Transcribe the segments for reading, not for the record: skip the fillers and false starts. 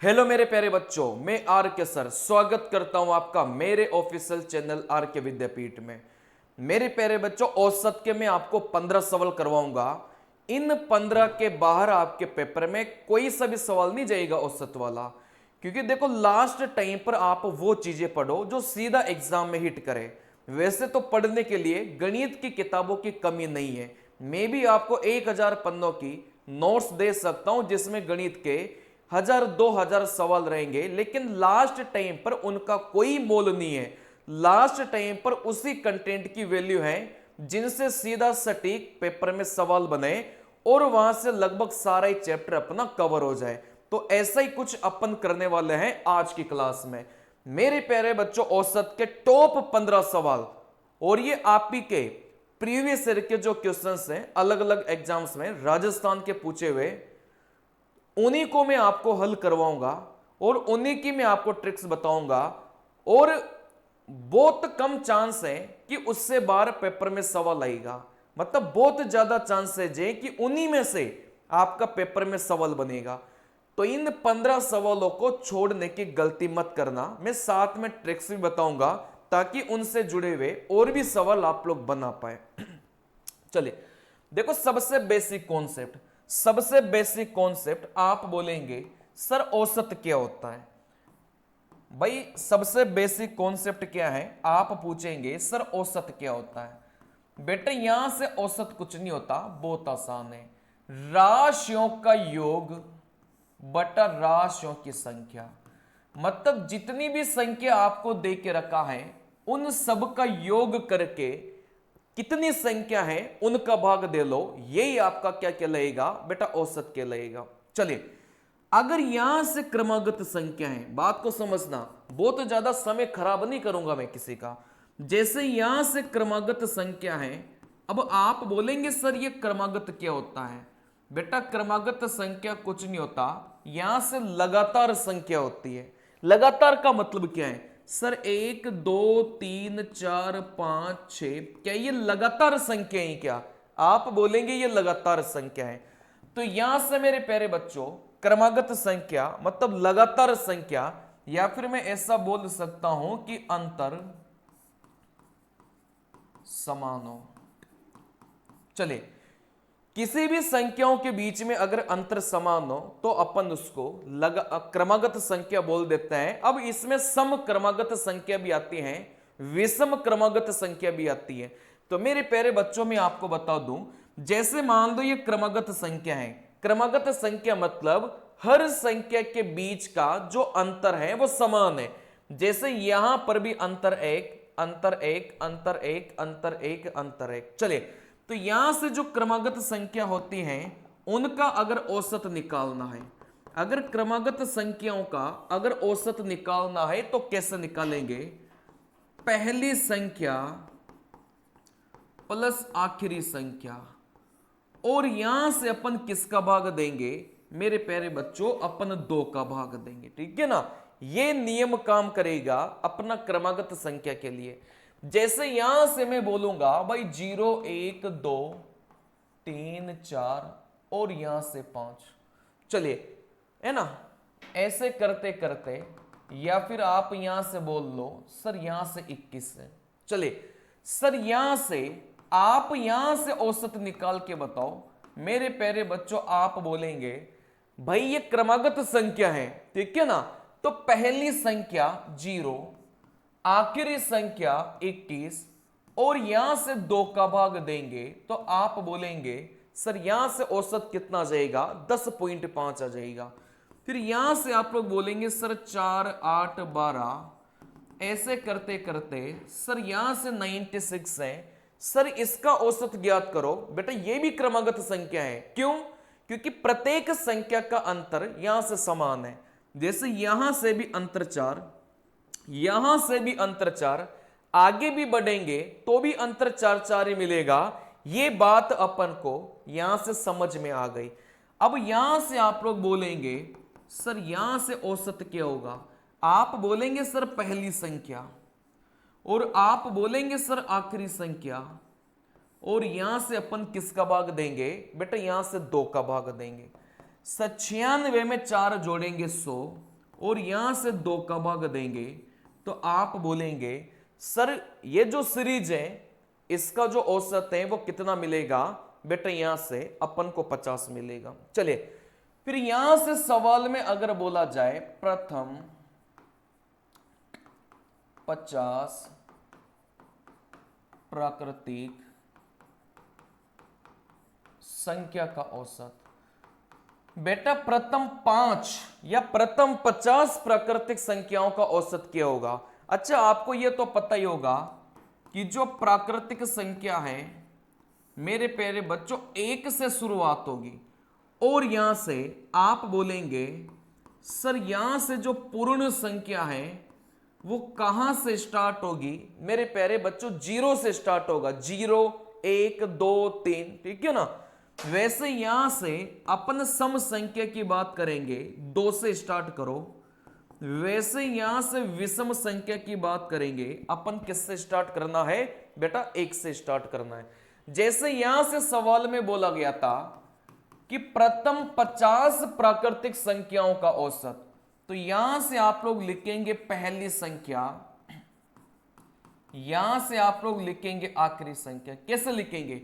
Hello मेरे प्यारे बच्चों, मैं आर के सर स्वागत करता हूं आपका मेरे ऑफिशियल चैनल आर के विद्यापीठ में। मेरे प्यारे बच्चों, औसत के मैं आपको 15 सवाल करवाऊंगा। इन 15 के बाहर आपके पेपर में कोई सा भी सवाल नहीं जाएगा औसत वाला, क्योंकि देखो लास्ट टाइम पर आप वो चीजें पढ़ो जो सीधा एग्जाम में हिट करे। वैसे तो पढ़ने के लिए गणित की किताबों की कमी नहीं है, मैं भी आपको 1000 पन्नों की नोट्स दे सकता हूं जिसमें गणित के 1000-2000 सवाल रहेंगे, लेकिन लास्ट टाइम पर उनका कोई मोल नहीं है। लास्ट टाइम पर उसी कंटेंट की वैल्यू है जिनसे सीधा सटीक पेपर में सवाल बने और वहां से लगभग सारा ही चैप्टर अपना कवर हो जाए। तो ऐसा ही कुछ अपन करने वाले हैं आज की क्लास में। मेरे प्यारे बच्चों, औसत के टॉप 15 सवाल, और ये आप ही के प्रीवियस ईयर के जो क्वेश्चंस हैं अलग अलग एग्जाम्स में राजस्थान के पूछे हुए, उन्हीं को मैं आपको हल करवाऊंगा और उन्हीं की मैं आपको ट्रिक्स बताऊंगा। और बहुत कम चांस है कि उससे बाहर पेपर में सवाल आएगा, मतलब बहुत ज्यादा चांसेज है कि उन्हीं में से आपका पेपर में सवाल बनेगा। तो इन 15 सवालों को छोड़ने की गलती मत करना। मैं साथ में ट्रिक्स भी बताऊंगा ताकि उनसे जुड़े हुए और भी सवाल आप लोग बना पाए। चलिए देखो, सबसे बेसिक कॉन्सेप्ट आप बोलेंगे सर औसत क्या होता है। भाई सबसे बेसिक कॉन्सेप्ट क्या है, आप पूछेंगे सर औसत क्या होता है। बेटे यहां से औसत कुछ नहीं होता, बहुत आसान है। राशियों का योग बटा राशियों की संख्या, मतलब जितनी भी संख्या आपको दे के रखा है उन सब का योग करके कितनी संख्या है उनका भाग दे लो, यही आपका क्या कहलाएगा बेटा, औसत कहलाएगा। चलिए अगर यहां से क्रमागत संख्या है, बात को समझना, बहुत ज्यादा समय खराब नहीं करूंगा मैं किसी का। जैसे यहां से क्रमागत संख्या है, अब आप बोलेंगे सर ये क्रमागत क्या होता है। बेटा क्रमागत संख्या कुछ नहीं होता, यहां से लगातार संख्या होती है। लगातार का मतलब क्या है सर, 1 2 3 4 5 6, क्या ये लगातार संख्या है क्या? आप बोलेंगे ये लगातार संख्या है। तो यहां से मेरे प्यारे बच्चों क्रमागत संख्या मतलब लगातार संख्या, या फिर मैं ऐसा बोल सकता हूं कि अंतर समान हो। चलिए किसी भी संख्याओं के बीच में अगर अंतर समान हो तो अपन उसको क्रमागत संख्या बोल देते हैं। अब इसमें सम क्रमागत संख्या भी आती है, विषम क्रमागत संख्या भी आती है। तो मेरे प्यारे बच्चों में आपको बता दूं, जैसे मान लो ये क्रमागत संख्या है। क्रमागत संख्या मतलब हर संख्या के बीच का जो अंतर है वो समान है। जैसे यहां पर भी अंतर एक, अंतर एक, अंतर एक, अंतर एक, अंतर एक। चलिए तो यहां से जो क्रमागत संख्या होती हैं उनका अगर औसत निकालना है, अगर क्रमागत संख्याओं का अगर औसत निकालना है तो कैसे निकालेंगे? पहली संख्या प्लस आखिरी संख्या, और यहां से अपन किसका भाग देंगे मेरे प्यारे बच्चों? अपन 2 का भाग देंगे, ठीक है ना। ये नियम काम करेगा अपना क्रमागत संख्या के लिए। जैसे यहां से मैं बोलूंगा भाई 0 1 2 3 4 और यहां से 5, चलिए है ना, ऐसे करते करते, या फिर आप यहां से बोल लो सर यहां से 21 है। चलिए सर यहां से आप यहां से औसत निकाल के बताओ। मेरे प्यारे बच्चों आप बोलेंगे भाई ये क्रमागत संख्या है, ठीक है ना। तो पहली संख्या 0, आखिरी संख्या 21, और यहां से 2 का भाग देंगे तो आप बोलेंगे सर यहां से औसत कितना आ जाएगा? 10.5 आ जाएगा। फिर यहां से आप लोग बोलेंगे सर 4 8 12, ऐसे करते करते सर यहां से 96 है। सर इसका औसत ज्ञात करो। बेटा ये भी क्रमागत संख्या है, क्यों? क्योंकि प्रत्येक संख्या का अंतर यहां से समान है। जैसे यहां से भी अंतर 4, यहां से भी अंतर 4, आगे भी बढ़ेंगे तो भी अंतर 4 4 ही मिलेगा। ये बात अपन को यहां से समझ में आ गई। अब यहां से आप लोग बोलेंगे सर यहां से औसत क्या होगा? आप बोलेंगे सर पहली संख्या, और आप बोलेंगे सर आखिरी संख्या, और यहां से अपन किसका भाग देंगे? बेटा यहां से 2 का भाग देंगे। 96 में 4 जोड़ेंगे 100, और यहां से 2 का भाग देंगे तो आप बोलेंगे सर ये जो सीरीज है इसका जो औसत है वो कितना मिलेगा? बेटा यहां से अपन को 50 मिलेगा। चलिए फिर यहां से सवाल में अगर बोला जाए प्रथम 50 प्राकृतिक संख्या का औसत, बेटा प्रथम 5 या प्रथम 50 प्राकृतिक संख्याओं का औसत क्या होगा? अच्छा आपको यह तो पता ही होगा कि जो प्राकृतिक संख्या है मेरे प्यारे बच्चों 1 से शुरुआत होगी और यहां से आप बोलेंगे सर यहां से जो पूर्ण संख्या है वो कहां से स्टार्ट होगी? मेरे प्यारे बच्चों 0 से स्टार्ट होगा, 0 1 2 3, ठीक है ना। वैसे यहां से अपन सम संख्या की बात करेंगे 2 से स्टार्ट करो, वैसे यहां से विषम संख्या की बात करेंगे अपन किससे स्टार्ट करना है? बेटा 1 से स्टार्ट करना है। जैसे यहां से सवाल में बोला गया था कि प्रथम 50 प्राकृतिक संख्याओं का औसत, तो यहां से आप लोग लिखेंगे पहली संख्या, यहां से आप लोग लिखेंगे आखिरी संख्या। कैसे लिखेंगे?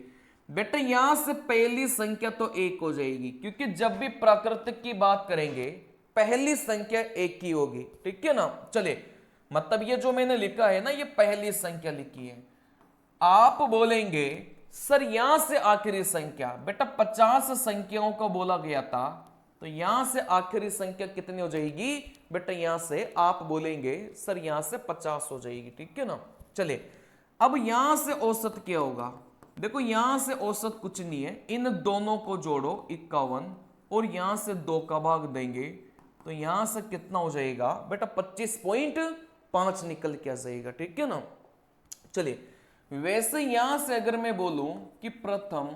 बेटा यहां से पहली संख्या तो 1 हो जाएगी, क्योंकि जब भी प्राकृतिक की बात करेंगे पहली संख्या 1 की होगी, ठीक है ना। चलिए मतलब ये जो मैंने लिखा है ना ये पहली संख्या लिखी है। आप बोलेंगे सर यहां से आखिरी संख्या, बेटा 50 संख्याओं का बोला गया था तो यहां से आखिरी संख्या कितनी हो जाएगी? बेटा यहां से आप बोलेंगे सर यहां से 50 हो जाएगी, ठीक है ना। चलिए अब यहां से औसत क्या होगा? देखो यहां से औसत कुछ नहीं है, इन दोनों को जोड़ो 51 और यहां से 2 का भाग देंगे तो यहां से कितना हो जाएगा? बेटा 25.5 निकल के आ जाएगा, ठीक है ना। चलिए वैसे यहां से अगर मैं बोलूं कि प्रथम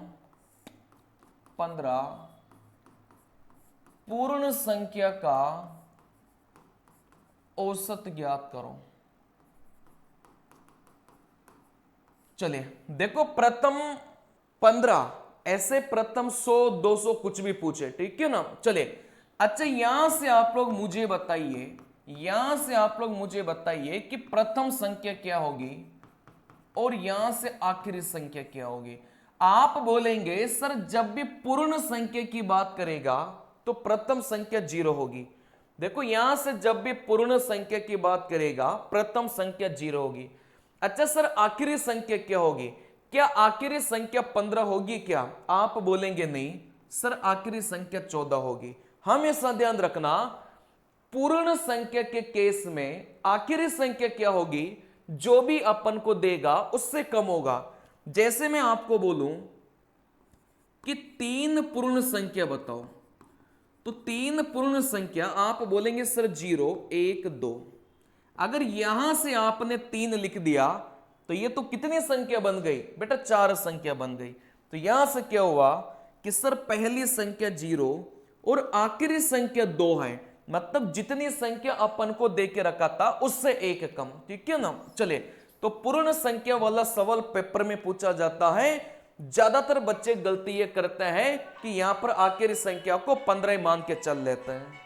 15 पूर्ण संख्या का औसत ज्ञात करो। चलिए देखो प्रथम 15 ऐसे प्रथम 100 200 कुछ भी पूछे, ठीक है ना। चलिए अच्छा यहां से आप लोग मुझे बताइए, यहां से आप लोग मुझे बताइए कि प्रथम संख्या क्या होगी और यहां से आखिरी संख्या क्या होगी? आप बोलेंगे सर जब भी पूर्ण संख्या की बात करेगा तो प्रथम संख्या 0 होगी। देखो यहां से जब भी पूर्ण संख्या की बात करेगा प्रथम संख्या 0 होगी। अच्छा सर आखिरी संख्या क्या होगी? क्या आखिरी संख्या 15 होगी क्या? आप बोलेंगे नहीं सर आखिरी संख्या 14 होगी। हमेशा ध्यान रखना पूर्ण संख्या के केस में आखिरी संख्या क्या होगी? जो भी अपन को देगा उससे कम होगा। जैसे मैं आपको बोलूं कि 3 पूर्ण संख्या बताओ, तो 3 पूर्ण संख्या आप बोलेंगे सर 0 1 2। अगर यहां से आपने 3 लिख दिया तो ये तो कितनी संख्या बन गई? बेटा 4 संख्या बन गई। तो यहां से क्या हुआ कि सर पहली संख्या 0 और आखिरी संख्या 2 है, मतलब जितनी संख्या अपन को दे के रखा था उससे 1 कम, ठीक है ना। चले तो पूर्ण संख्या वाला सवाल पेपर में पूछा जाता है। ज्यादातर बच्चे गलती ये करते हैं कि यहां पर आखिरी संख्या को 15 मान के चल लेते हैं।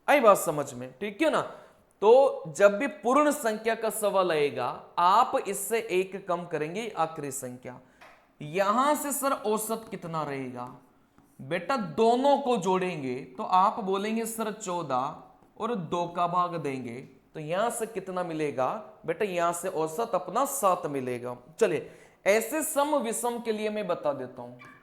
आई बात समझ में, ठीक है ना। तो जब भी पूर्ण संख्या का सवाल आएगा आप इससे 1 कम करेंगे आखिरी संख्या। यहां से सर औसत कितना रहेगा? बेटा दोनों को जोड़ेंगे तो आप बोलेंगे सर 14 और 2 का भाग देंगे तो यहां से कितना मिलेगा? बेटा यहां से औसत अपना 7 मिलेगा। चलिए ऐसे सम विषम के लिए मैं बता देता हूं।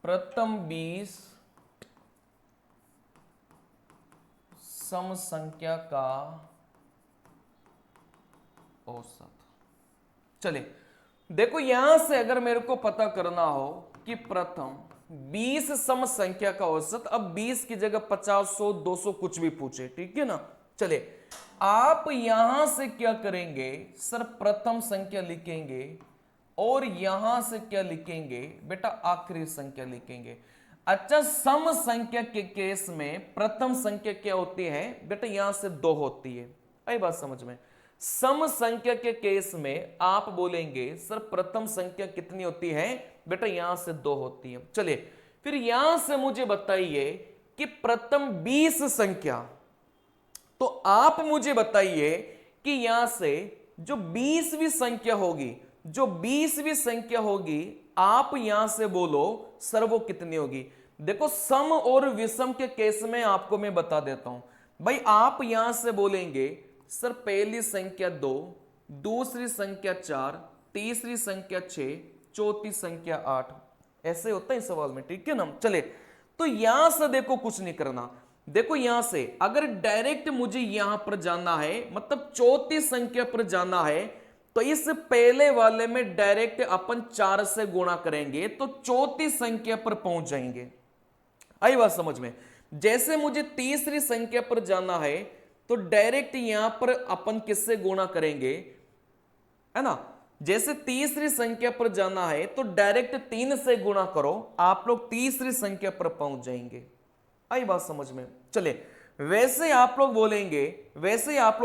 प्रथम 20 सम संख्या का औसत। चलिए देखो यहां से अगर मेरे को पता करना हो कि प्रथम 20 सम संख्या का औसत, अब 20 की जगह 50 100 200 कुछ भी पूछे, ठीक है ना। चलिए आप यहां से क्या करेंगे? सर प्रथम संख्या लिखेंगे और यहां से क्या लिखेंगे? बेटा आखिरी संख्या लिखेंगे। अच्छा सम संख्या के केस में प्रथम संख्या क्या होती है? बेटा यहां से 2 होती है, आई बात समझ में? सम संख्या के केस में आप बोलेंगे सर प्रथम संख्या कितनी होती है? बेटा यहां से 2 होती है। चलिए फिर यहां से मुझे बताइए कि प्रथम 20 संख्या, तो आप मुझे बताइए कि यहां से जो 20वीं संख्या होगी, जो 20वीं संख्या होगी, आप यहां से बोलो सर वो कितनी होगी? देखो सम और विषम के केस में आपको मैं बता देता हूं भाई। आप यहां से बोलेंगे सर पहली संख्या 2, दूसरी संख्या 4, तीसरी संख्या 6, चौथी संख्या 8, ऐसे होता है इस सवाल में, ठीक है ना? चले तो यहां से देखो कुछ नहीं करना। देखो यहां से अगर डायरेक्ट मुझे यहां पर जाना है, मतलब चौथी संख्या पर जाना है, तो इस पहले वाले में डायरेक्ट अपन 4 से गुणा करेंगे तो चौथी संख्या पर पहुंच जाएंगे। आई बात समझ में? जैसे मुझे तीसरी संख्या पर जाना है तो डायरेक्ट यहां पर अपन किससे गुणा करेंगे, है ना? जैसे तीसरी संख्या पर जाना है तो डायरेक्ट 3 से गुणा करो, आप लोग तीसरी संख्या पर पहुंच जाएंगे। आई बात समझ में? चले वैसे आप लोग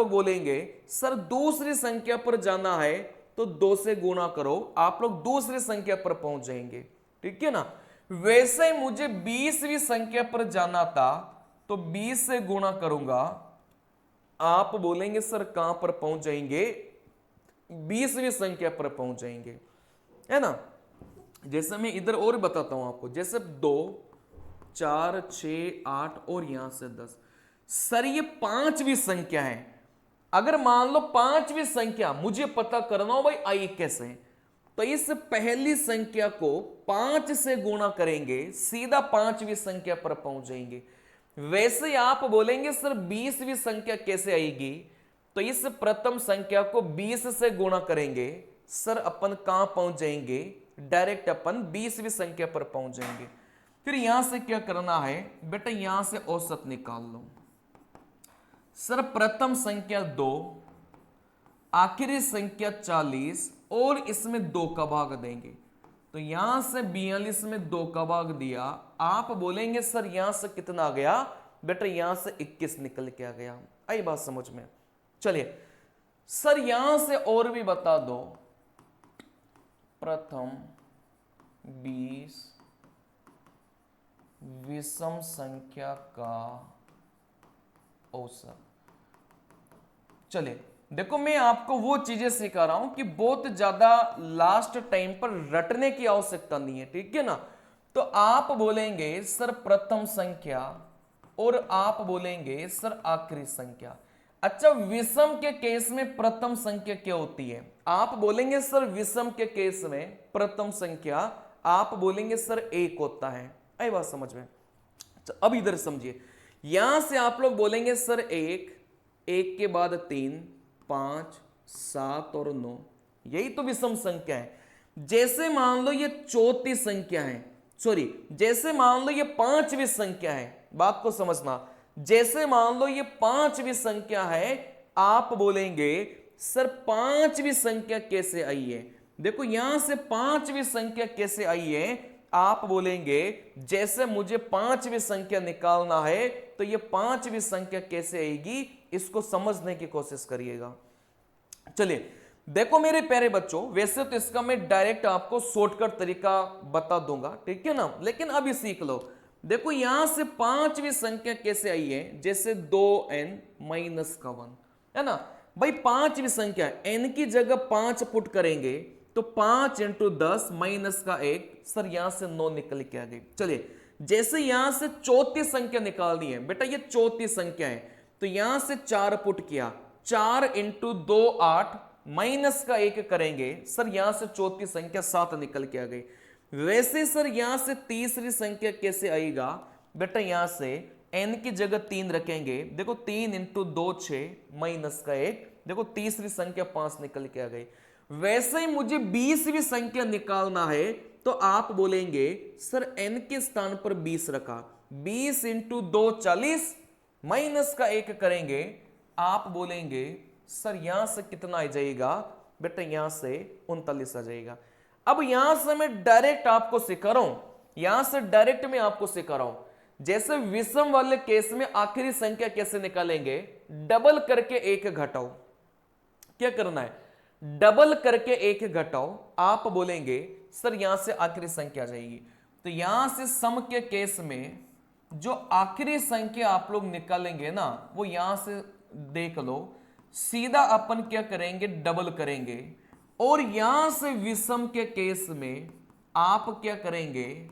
बोलेंगे सर दूसरी संख्या पर जाना है तो 2 से गुणा करो, आप लोग दूसरी संख्या पर पहुंच जाएंगे, ठीक है ना? वैसे मुझे 20वीं संख्या पर जाना था तो 20 से गुणा करूंगा, आप बोलेंगे सर कहां पर पहुंच जाएंगे? 20वीं संख्या पर पहुंच जाएंगे, है ना? जैसे मैं इधर और बताता हूं आपको, जैसे 2, 4, 6, 8 और यहां से 10। सर ये 5वीं संख्या है। अगर मान लो 5वीं संख्या मुझे पता करना हो भाई आई कैसे, तो इस पहली संख्या को 5 से गुणा करेंगे, सीधा 5वीं संख्या पर पहुंच जाएंगे। वैसे आप बोलेंगे सर 20वीं संख्या कैसे आएगी, तो इस प्रथम संख्या को 20 से गुणा करेंगे, सर अपन कहां पहुंच जाएंगे? डायरेक्ट अपन 20वीं संख्या पर पहुंच जाएंगे। फिर यहां से क्या करना है बेटा, यहां से औसत निकाल लो। सर प्रथम संख्या 2, आखिरी संख्या 40 और इसमें 2 का भाग देंगे, तो यहां से 42 में 2 का भाग दिया, आप बोलेंगे सर यहां से कितना आ गया? बेटा यहां से 21 निकल के आ गया। आई बात समझ में? चलिए सर यहां से और भी बता दो, प्रथम 20 विषम संख्या का औसत। चलिए देखो मैं आपको वो चीजें सिखा रहा हूं कि बहुत ज्यादा लास्ट टाइम पर रटने की आवश्यकता नहीं है, ठीक है ना? तो आप बोलेंगे सर प्रथम संख्या और आप बोलेंगे सर आखिरी संख्या। अच्छा विषम के केस में प्रथम संख्या क्या होती है? आप बोलेंगे सर विषम के केस में प्रथम संख्या, आप बोलेंगे सर 1 होता है। आई बात समझ में? अब इधर समझिए, यहां से आप लोग बोलेंगे सर 1, 1 के बाद 3, 5, 7 और 9, यही तो विषम संख्या है। जैसे मान लो ये चौथी संख्या है, सॉरी जैसे मान लो ये 5वीं संख्या है, बात को समझना, जैसे मान लो ये 5वीं संख्या है, आप बोलेंगे सर 5वीं संख्या कैसे आई है? देखो यहां से 5वीं संख्या कैसे आई है, आप बोलेंगे जैसे मुझे 5वीं संख्या निकालना है तो ये 5वीं संख्या कैसे आएगी, इसको समझने की कोशिश करिएगा। चलिए देखो मेरे प्यारे बच्चों, वैसे तो इसका मैं डायरेक्ट आपको शॉर्टकट तरीका बता दूंगा, ठीक है ना? लेकिन अभी सीख लो। देखो यहां से 5वीं संख्या कैसे आई है, जैसे 2n माइनस का 1, है ना भाई? 5वीं संख्या n की जगह 5 पुट करेंगे तो 5 × 10 माइनस का 1, सर यहां से 9 निकल के आ गई। चलिए जैसे यहां से चौथी संख्या निकालनी है बेटा, ये चौथी संख्या है, तो यहां से 4 पुट किया, 4 × 2 8 माइनस का 1 करेंगे, सर यहां से चौथी संख्या 7 निकल के आ गई। वैसे सर यहां से तीसरी संख्या कैसे आएगा बेटा, यहां से n की जगह 3 रखेंगे, देखो 3 × 2 6 माइनस का 1, देखो तीसरी संख्या 5 निकल के आ गई। वैसे ही मुझे 20वीं संख्या निकालना है तो आप बोलेंगे सर n के स्थान पर 20 रखा, 20 × 2 40 माइनस का 1 करेंगे, आप बोलेंगे सर यहां से कितना आ जाएगा बेटा, यहां से 39 आ जाएगा। अब यहां से मैं डायरेक्ट आपको सिखा रहा हूं, यहां से डायरेक्ट मैं आपको सिखा रहा हूं, जैसे विषम वाले केस में आखिरी संख्या कैसे निकालेंगे, डबल करके एक घटाओ। क्या करना है, डबल करके एक घटाओ। आप बोलेंगे सर यहां से आखिरी संख्या आ जाएगी, तो यहां से सम के केस में जो आखिरी संख्या आप लोग निकालेंगे ना, वो यहां से देख लो, सीधा अपन क्या करेंगे, डबल करेंगे। और यहां से विषम के केस में आप क्या करेंगे,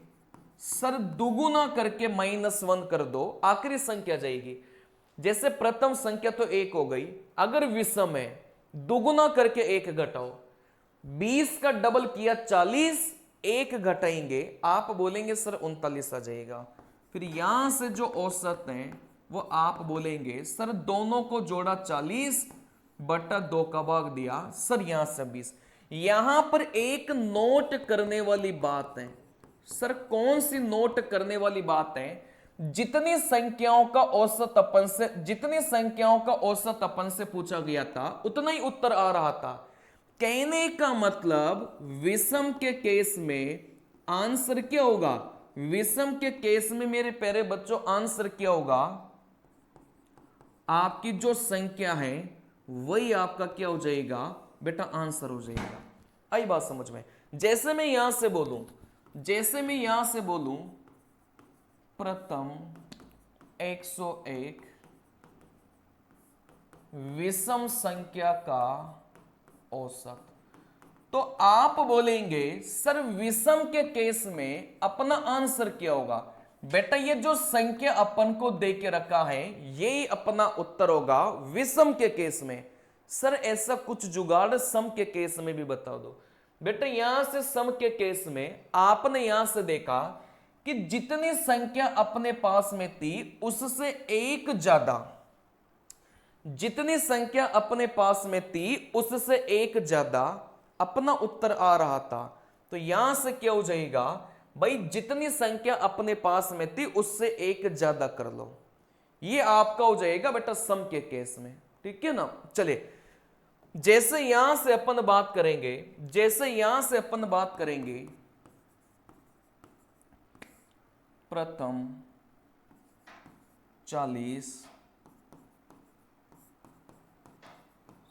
सर दुगुना करके -1 कर दो, आखिरी संख्या जाएगी। जैसे प्रथम संख्या तो 1 हो गई, अगर विषम है दुगुना करके 1 घटाओ, 20 का डबल किया 40, 1 घटाएंगे, आप बोलेंगे सर 39 आ जाएगा। फिर यहां से जो औसत है वो आप बोलेंगे सर दोनों को जोड़ा 40 बटा 2 का भाग दिया, सर यहां से 20। यहां पर एक नोट करने वाली बात है, सर कौन सी नोट करने वाली बात है, जितनी संख्याओं का औसत अपन से पूछा गया था उतना ही उत्तर आ रहा था। कहने का मतलब विषम के केस में आंसर क्या होगा, विषम के केस में मेरे प्यारे बच्चों आंसर क्या होगा, आपकी जो संख्या है वही आपका क्या हो जाएगा बेटा, आंसर हो जाएगा। आई बात समझ में। जैसे मैं यहां से बोलूं प्रथम 101 विषम संख्या का औसत, तो आप बोलेंगे सर विषम के केस में अपना आंसर क्या होगा, बेटा ये जो संख्या अपन को दे के रखा है यही अपना उत्तर होगा विषम के केस में। सर ऐसा कुछ जुगाड़ सम के केस में भी बता दो। बेटा यहां से सम के केस में आपने यहां से देखा कि जितनी संख्या अपने पास में थी उससे एक ज्यादा, जितनी संख्या अपने पास में थी उससे एक ज्यादा अपना उत्तर आ रहा था। तो यहां से क्या हो जाएगा भाई, जितनी संख्या अपने पास में थी उससे एक ज्यादा कर लो, ये आपका हो जाएगा बेटा सम के केस में। ठीक है ना। चले जैसे यहां से अपन बात करेंगे, प्रथम 40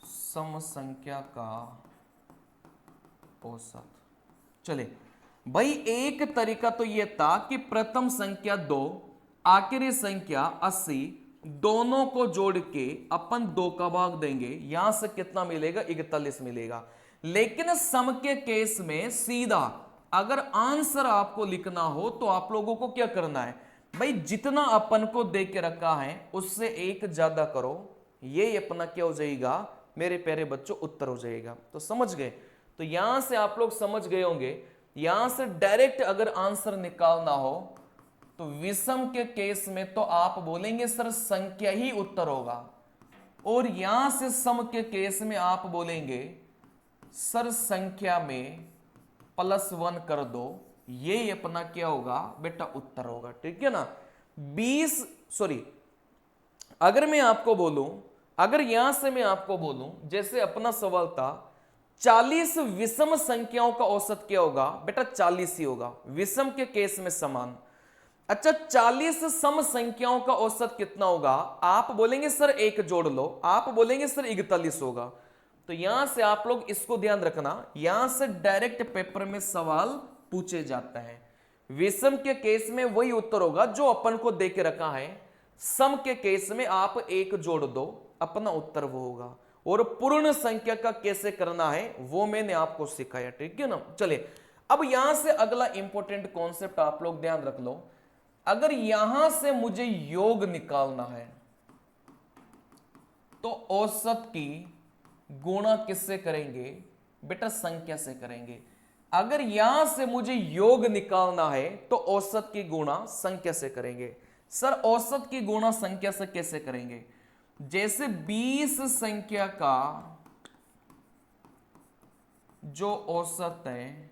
सम संख्या का औसत। चले भाई एक तरीका तो यह था कि प्रथम संख्या 2 आखिरी संख्या 80 दोनों को जोड़ के अपन 2 का भाग देंगे, यहां से कितना मिलेगा 41 मिलेगा। लेकिन सम के केस में सीधा अगर आंसर आपको लिखना हो तो आप लोगों को क्या करना है भाई, जितना अपन को दे के रखा है उससे एक ज्यादा करो, ये अपना क्या हो जाएगा मेरे प्यारे बच्चों उत्तर हो जाएगा। तो समझ गए। तो यहां से आप लोग समझ गए होंगे, यहां से डायरेक्ट अगर आंसर निकालना हो तो विषम के केस में तो आप बोलेंगे सर संख्या ही उत्तर होगा, और यहां से सम के केस में आप बोलेंगे सर संख्या में +1 कर दो, ये अपना क्या होगा बेटा उत्तर होगा। ठीक है ना। अगर मैं आपको बोलूं, अगर यहां से मैं आपको बोलूं जैसे अपना सवाल था 40 विषम संख्याओं का औसत क्या होगा बेटा, 40 ही होगा, विषम के केस में समान। अच्छा 40 सम संख्याओं का औसत कितना होगा, आप बोलेंगे सर 1 जोड़ लो, आप बोलेंगे सर 41 होगा। तो यहां से आप लोग इसको ध्यान रखना, यहां से डायरेक्ट पेपर में सवाल पूछे जाता है। विषम के केस में वही उत्तर होगा जो अपन को दे के रखा है, सम के केस में आप 1 जोड़ दो, अपना उत्तर वो होगा। और पूर्ण संख्या का कैसे करना है वो मैंने आपको सिखाया। ठीक है ना। चले अब यहां से अगला इंपॉर्टेंट कॉन्सेप्ट आप लोग ध्यान रख लो, अगर यहां से मुझे योग निकालना है तो औसत की गुणा किससे करेंगे बेटा, संख्या से करेंगे। अगर यहां से मुझे योग निकालना है तो औसत की गुणा संख्या से करेंगे। सर औसत की गुणा संख्या से कैसे करेंगे, जैसे 20 संख्या का जो औसत है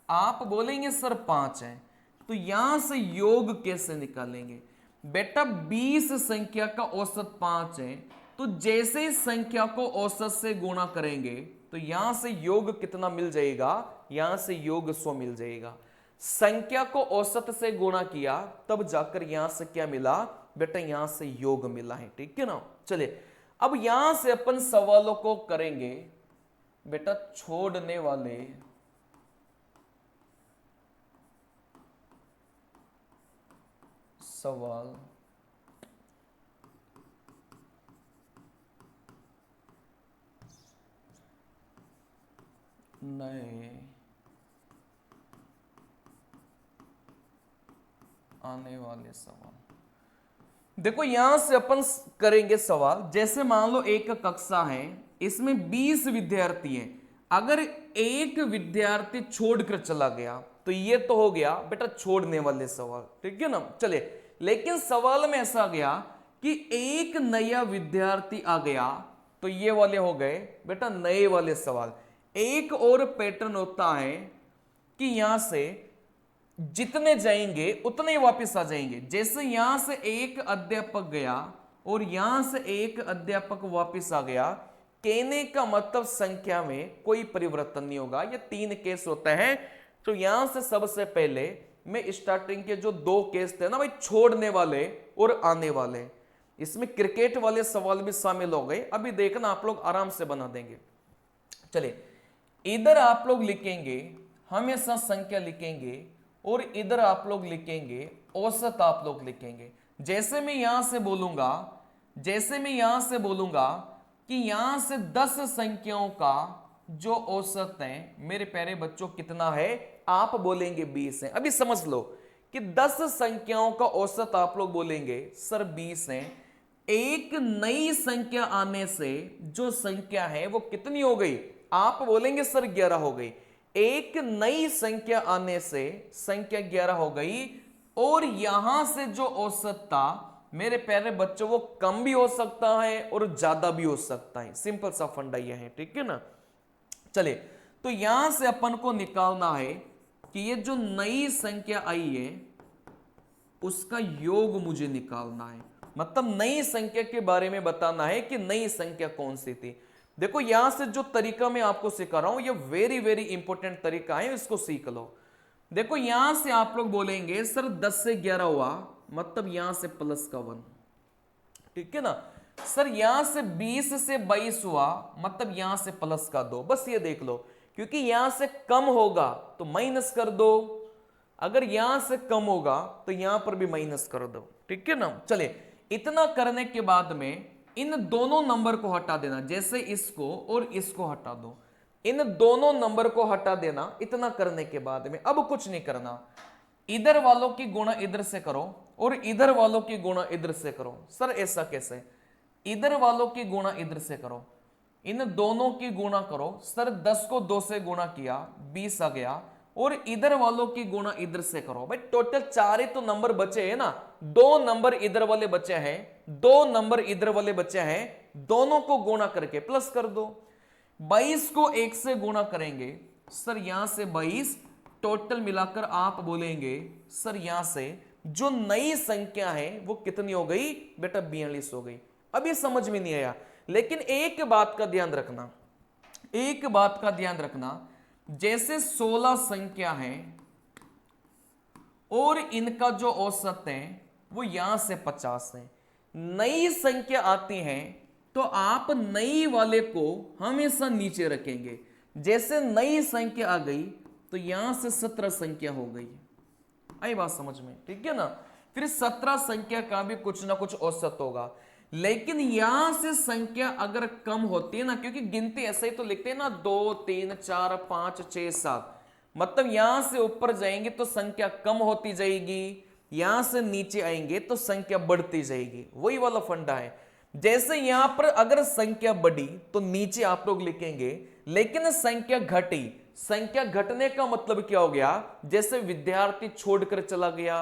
आप बोलेंगे सर 5 है, तो यहां से योग कैसे निकालेंगे बेटा, 20 संख्या का औसत 5 है, तो जैसे इस संख्या को औसत से गुणा करेंगे तो यहां से योग कितना मिल जाएगा, यहां से योग 100 मिल जाएगा। संख्या को औसत से गुणा किया, तब जाकर यहां से क्या मिला बेटा, यहां से योग मिला है। ठीक है ना। चलिए अब यहां से अपन सवालों को करेंगे बेटा, छोड़ने वाले सवाल। नए आने वाले सवाल। देखो यहां से अपन करेंगे सवाल, जैसे मान लो एक कक्षा है, इसमें 20 विद्यार्थी हैं। अगर एक विद्यार्थी छोड़कर चला गया तो ये तो हो गया बेटा छोड़ने वाले सवाल। ठीक है ना। चले, लेकिन सवाल में ऐसा गया कि एक नया विद्यार्थी आ गया, तो ये वाले हो गए बेटा नए वाले सवाल। एक और पैटर्न होता है कि यहां से जितने जाएंगे उतने ही वापस आ जाएंगे। जैसे यहां से एक अध्यापक गया और यहां से एक अध्यापक वापस आ गया, कहने का मतलब संख्या में कोई परिवर्तन नहीं होगा। ये 3 केस होते हैं। तो यहां से सबसे पहले मैं स्टार्टिंग के जो 2 केस थे ना भाई, छोड़ने वाले और आने वाले, इसमें क्रिकेट वाले सवाल भी शामिल हो गए। अभी देखना आप लोग आराम से बना देंगे। चलिए इधर आप लोग लिखेंगे हमेशा संख्या लिखेंगे, और इधर आप लोग लिखेंगे औसत आप लोग लिखेंगे। जैसे मैं यहां से बोलूंगा कि यहां से 10 संख्याओं का जो औसत है मेरे प्यारे बच्चों कितना है, आप बोलेंगे 20 है। अभी समझ लो कि 10 संख्याओं का औसत आप लोग बोलेंगे सर 20 है। एक नई संख्या आने से जो संख्या है वो कितनी हो गई, आप बोलेंगे सर 11 हो गई। एक नई संख्या आने से संख्या 11 हो गई, और यहां से जो औसत था मेरे प्यारे बच्चों वो कम भी हो सकता है और ज्यादा भी हो सकता है। सिंपल सा फंडा यह है। ठीक है ना। चलिए तो यहां से अपन को निकालना है कि ये जो नई संख्या आई है उसका योग मुझे निकालना है। मतलब नई संख्या के बारे में बताना है कि नई संख्या कौन सी थी। देखो यहां से जो तरीका मैं आपको सिखा रहा हूं ये वेरी वेरी इंपॉर्टेंट तरीका है, इसको सीख लो। देखो यहां से आप लोग बोलेंगे सर 10 से 11 हुआ, मतलब यहां से प्लस का 1। ठीक है ना। सर यहां से 20 से 22 हुआ, मतलब यहां से प्लस का 2। बस ये देख लो, क्योंकि यहां से कम होगा तो माइनस कर दो, अगर यहां से कम होगा तो यहां पर भी माइनस कर दो। ठीक है ना। चले इतना करने के बाद में इन दोनों नंबर को हटा देना, जैसे इसको और इसको हटा दो, इन दोनों नंबर को हटा देना। इतना करने के बाद में अब कुछ नहीं करना, इधर वालों की गुणा इधर से करो और इधर वालों की गुणा इधर से करो। सर ऐसा कैसे, इधर वालों की गुणा इधर से करो, इन दोनों की गुणा करो। सर 10 को 2 से गुणा किया 20 आ गया, और इधर वालों की गुणा इधर से करो। भाई टोटल 4 ही तो नंबर बचे हैं ना, 2 नंबर इधर वाले बचे हैं, 2 नंबर इधर वाले बचे हैं, दोनों को गुणा करके प्लस कर दो। 22 को 1 से गुणा करेंगे, सर यहां से 22 टोटल मिलाकर आप बोलेंगे सर यहां से जो नई संख्या है वो कितनी हो गई बेटा 42 हो गई। अभी समझ में नहीं आया, लेकिन एक बात का ध्यान रखना, एक बात का ध्यान रखना, जैसे 16 संख्या है और इनका जो औसत है वो यहां से 50 है। नई संख्या आती है तो आप नई वाले को हमेशा नीचे रखेंगे। जैसे नई संख्या आ गई तो यहां से 17 संख्या हो गई। आई बात समझ में। ठीक है ना। फिर 17 संख्या का भी कुछ ना कुछ औसत होगा, लेकिन यहां से संख्या अगर कम होती है ना, क्योंकि गिनती ऐसे ही तो लिखते हैं ना 2 3 4 5 6 7, मतलब यहां से ऊपर जाएंगे तो संख्या कम होती जाएगी, यहां से नीचे आएंगे तो संख्या बढ़ती जाएगी। वही वाला फंडा है। जैसे यहां पर अगर संख्या बढ़ी तो नीचे आप लोग लिखेंगे, लेकिन संख्या घटी, संख्या घटने का मतलब क्या हो गया, जैसे विद्यार्थी छोड़कर चला गया,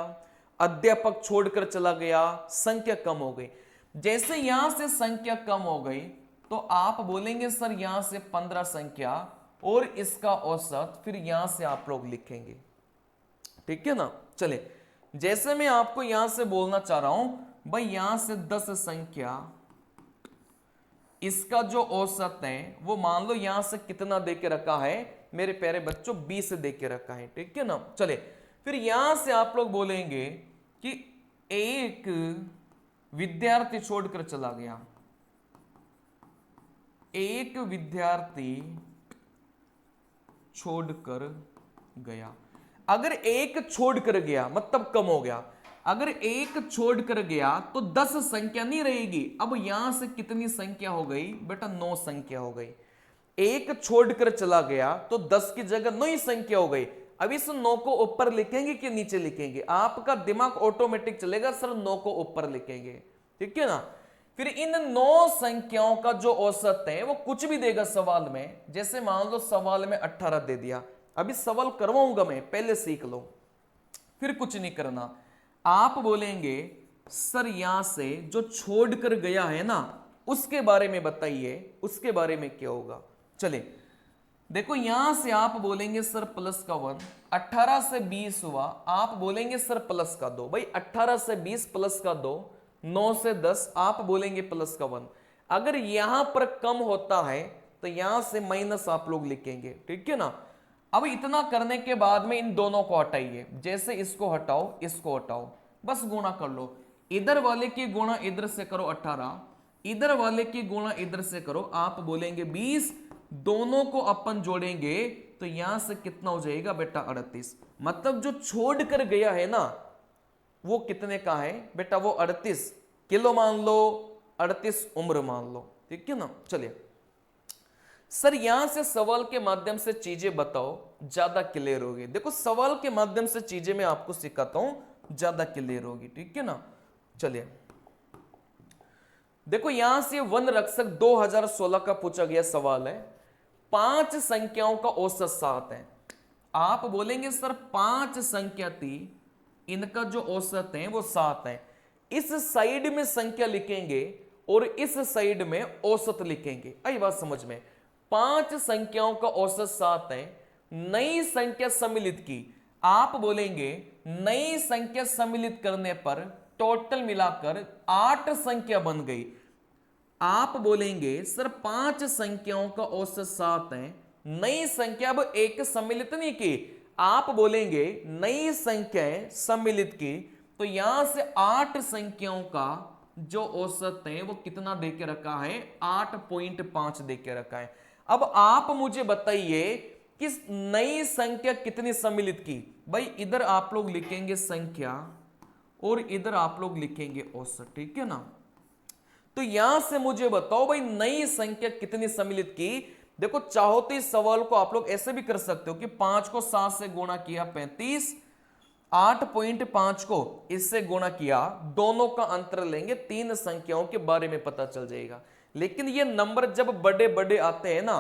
अध्यापक छोड़कर चला गया, संख्या कम हो गई। जैसे यहां से संख्या कम हो गई तो आप बोलेंगे सर यहां से 15 संख्या और इसका औसत, फिर यहां से आप लोग लिखेंगे। ठीक है ना। चले जैसे मैं आपको यहां से बोलना चाह रहा हूं भाई यहां से 10 संख्या, इसका जो औसत है वो मान लो यहां से कितना देके रखा है मेरे प्यारे बच्चों 20 देके रखा है। ठीक है ना। चले फिर यहां से आप लोग बोलेंगे कि एक विद्यार्थी छोड़कर चला गया, एक विद्यार्थी छोड़कर गया। अगर एक छोड़कर गया मतलब कम हो गया, अगर एक छोड़कर गया तो 10 संख्या नहीं रहेगी। अब यहां से कितनी संख्या हो गई बेटा, 9 संख्या हो गई। एक छोड़कर चला गया तो 10 की जगह 9 ही संख्या हो गई। अब इस 9 को ऊपर लिखेंगे कि नीचे लिखेंगे, आपका दिमाग ऑटोमेटिक चलेगा सर 9 को ऊपर लिखेंगे, ठीक है ना। फिर इन 9 संख्याओं का जो औसत है वो कुछ भी देगा सवाल में। जैसे मान लो सवाल में 18 दे दिया, अभी सवाल करवाऊंगा मैं, पहले सीख लो, फिर कुछ नहीं करना। आप बोलेंगे सर यहां से जो छोड़कर गया है ना उसके बारे में बताइए, उसके बारे में क्या होगा। चले देखो यहां से आप बोलेंगे सर प्लस का 1, 18 से 20 हुआ, आप बोलेंगे सर प्लस का 2। भाई 18 से 20 प्लस का 2, 9 से 10, आप बोलेंगे प्लस का 1। अगर यहां पर कम होता है तो यहां से माइनस आप लोग लिखेंगे, ठीक है ना। अब इतना करने के बाद में इन दोनों को हटाइए, जैसे इसको हटाओ इसको हटाओ, बस गुणा कर लो। इधर वाले की गुणा इधर से करो 18, इधर वाले की गुणा इधर से करो, आप बोलेंगे 20, दोनों को अपन जोड़ेंगे तो यहां से कितना हो जाएगा बेटा 38। मतलब जो छोड़ कर गया है ना वो कितने का है बेटा, वो 38 किलो मान लो, 38 उम्र मान लो, ठीक है ना। चलिए सर यहां से सवाल के माध्यम से चीजें बताओ, ज्यादा क्लियर होगी। देखो सवाल के माध्यम से चीजें मैं आपको सिखाता हूं, ज्यादा क्लियर होगी, ठीक है ना। चलिए देखो यहां से वन रक्षक 2016 का पूछा गया सवाल है। 5 संख्याओं का औसत 7 है। आप बोलेंगे सर 5 संख्या थी, इनका जो औसत है वो 7 है। इस साइड में संख्या लिखेंगे और इस साइड में औसत लिखेंगे, आई बात समझ में। 5 संख्याओं का औसत 7 है। नई संख्या सम्मिलित की, आप बोलेंगे नई संख्या सम्मिलित करने पर टोटल मिलाकर 8 संख्या बन गई। आप बोलेंगे सर 5 संख्याओं का औसत 7 है, नई संख्या अब एक सम्मिलित नहीं की, आप बोलेंगे नई संख्याएं सम्मिलित की, तो यहां से 8 संख्याओं का जो औसत है वो कितना देके रखा है, 8.5 देके रखा है। अब आप मुझे बताइए कि नई संख्या कितनी सम्मिलित की। भाई इधर आप लोग लिखेंगे संख्या और इधर आप लोग लिखेंगे औसत, ठीक है ना। तो यहां से मुझे बताओ भाई नई संख्या कितनी सम्मिलित की। देखो चाहो तो इस सवाल को आप लोग ऐसे भी कर सकते हो कि 5 को 7 से गुणा किया 35, 8.5 को इससे गुणा किया, दोनों का अंतर लेंगे, 3 संख्याओं के बारे में पता चल जाएगा। लेकिन ये नंबर जब बड़े बड़े आते हैं ना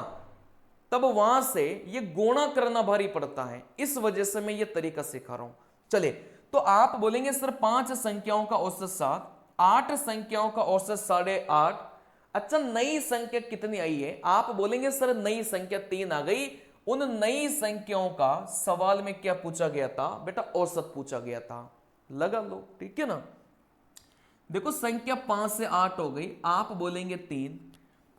तब वहां से ये गुणा करना भारी पड़ता है, इस वजह से मैं ये तरीका सिखा रहा हूं। चले तो आप बोलेंगे सर 5 संख्याओं का औसत 7, 8 संख्याओं का औसत 8.5। अच्छा नई संख्या कितनी आई है, आप बोलेंगे सर नई संख्या 3 आ गई। उन नई संख्याओं का सवाल में क्या पूछा गया था बेटा, औसत पूछा गया था, लगा लो, ठीक है ना। देखो संख्या 5 से 8 हो गई, आप बोलेंगे 3,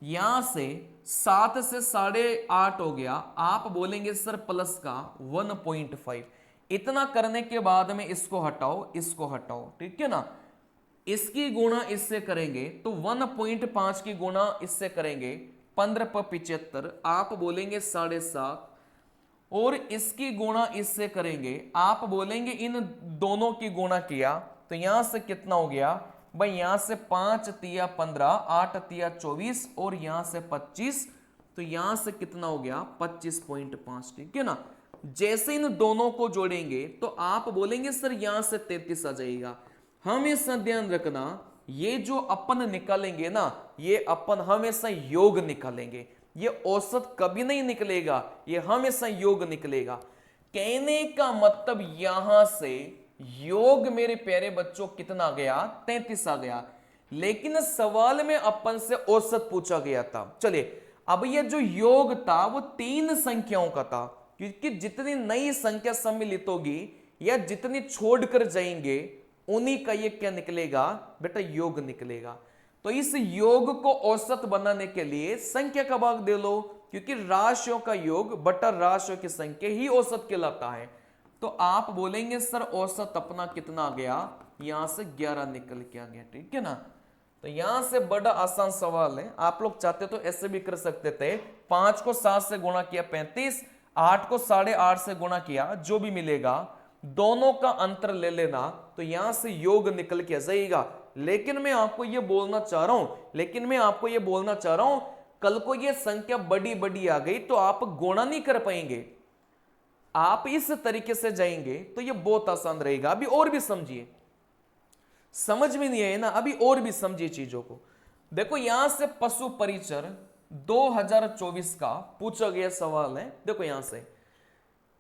यहां से 7 से 8.5 हो गया, आप बोलेंगे सर प्लस का 1.5। इतना करने के बाद में इसको हटाओ इसको हटाओ, ठीक है ना। इसकी गुणा इससे करेंगे तो 1.5 की गुणा इससे करेंगे 15 पर 75, आप बोलेंगे 7.5। और इसकी गुणा इससे करेंगे, आप बोलेंगे इन दोनों की गुणा किया तो यहां से कितना हो गया भाई, यहां से 5 तिया 15, 8 तिया 24 और यहां से 25, तो यहां से कितना हो गया 25.5, ठीक है ना। जैसे इन दोनों को जोड़ेंगे तो आप बोलेंगे सर यहां से 33 आ जाएगा। हमेशा ध्यान रखना ये जो अपन निकालेंगे ना ये अपन हमेशा योग निकालेंगे, ये औसत कभी नहीं निकलेगा, ये हमेशा योग निकलेगा। कहने का मतलब यहां से योग मेरे प्यारे बच्चों कितना आ गया, 33 आ गया। लेकिन सवाल में अपन से औसत पूछा गया था। चलिए अब ये जो योग था वो 3 संख्याओं का था, क्योंकि जितनी नई संख्या सम्मिलित होगी या जितनी छोड़कर जाएंगे उन्हीं का ये क्या निकलेगा बेटा, योग निकलेगा। तो इस योग को औसत बनाने के लिए संख्या का भाग दे लो, क्योंकि राशियों का योग बटा राशियों की संख्या ही औसत कहलाता है। तो आप बोलेंगे सर औसत अपना कितना आ गया, यहां से 11 निकल के आ गया, ठीक है ना। तो यहां से बड़ा आसान सवाल है, आप लोग चाहते तो ऐसे भी कर सकते थे, 5 को 7 से गुणा किया 35, 8 को 8.5 से गुणा किया, जो भी मिलेगा दोनों का अंतर ले लेना, तो यहां से योग निकल के आ जाएगा। लेकिन मैं आपको यह बोलना चाह रहा हूं, कल को यह संख्या बड़ी बड़ी आ गई तो आप गुणा नहीं कर पाएंगे, आप इस तरीके से जाएंगे तो यह बहुत आसान रहेगा। अभी और भी समझिए, समझ में नहीं आए ना, अभी और भी समझिए चीजों को। देखो यहां से पशु परिचर 2024 का पूछा गया सवाल है। देखो यहां से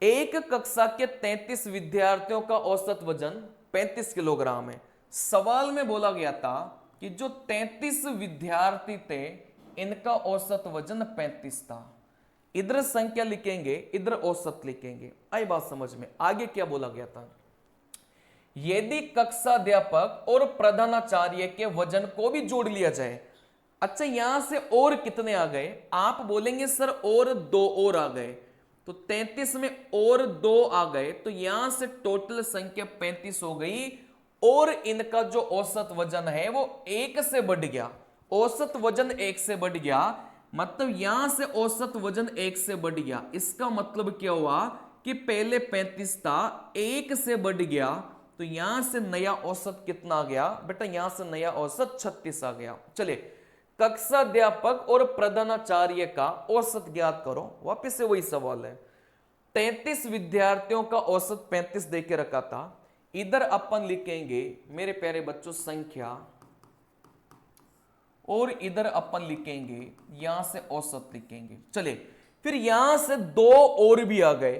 एक कक्षा के 33 विद्यार्थियों का औसत वजन 35 किलोग्राम है। सवाल में बोला गया था कि जो 33 विद्यार्थी थे इनका औसत वजन 35 था। इधर संख्या लिखेंगे, इधर औसत लिखेंगे। आई बात समझ में? आगे क्या बोला गया था, यदि कक्षाध्यापक और प्रधानाचार्य के वजन को भी जोड़ लिया जाए। अच्छा यहां से और कितने आ गए, आप बोलेंगे सर और 2 और आ गए, तो 33 में और 2 आ गए, तो यहां से टोटल संख्या 35 हो गई। और इनका जो औसत वजन है वो 1 से बढ़ गया, औसत वजन 1 से बढ़ गया, मतलब यहां से औसत वजन 1 से बढ़ गया। इसका मतलब क्या हुआ कि पहले 35 था, 1 से बढ़ गया, तो यहां से नया औसत कितना आ गया बेटा, यहां से नया औसत 36 आ गया। चलिए कक्षाध्यापक और प्रधानाचार्य का औसत ज्ञात करो। वापस से वही सवाल है, 33 विद्यार्थियों का औसत 35 देके रखा था। इधर अपन लिखेंगे मेरे प्यारे बच्चों संख्या, और इधर अपन लिखेंगे यहां से औसत लिखेंगे। चलिए फिर यहां से 2 और भी आ गए,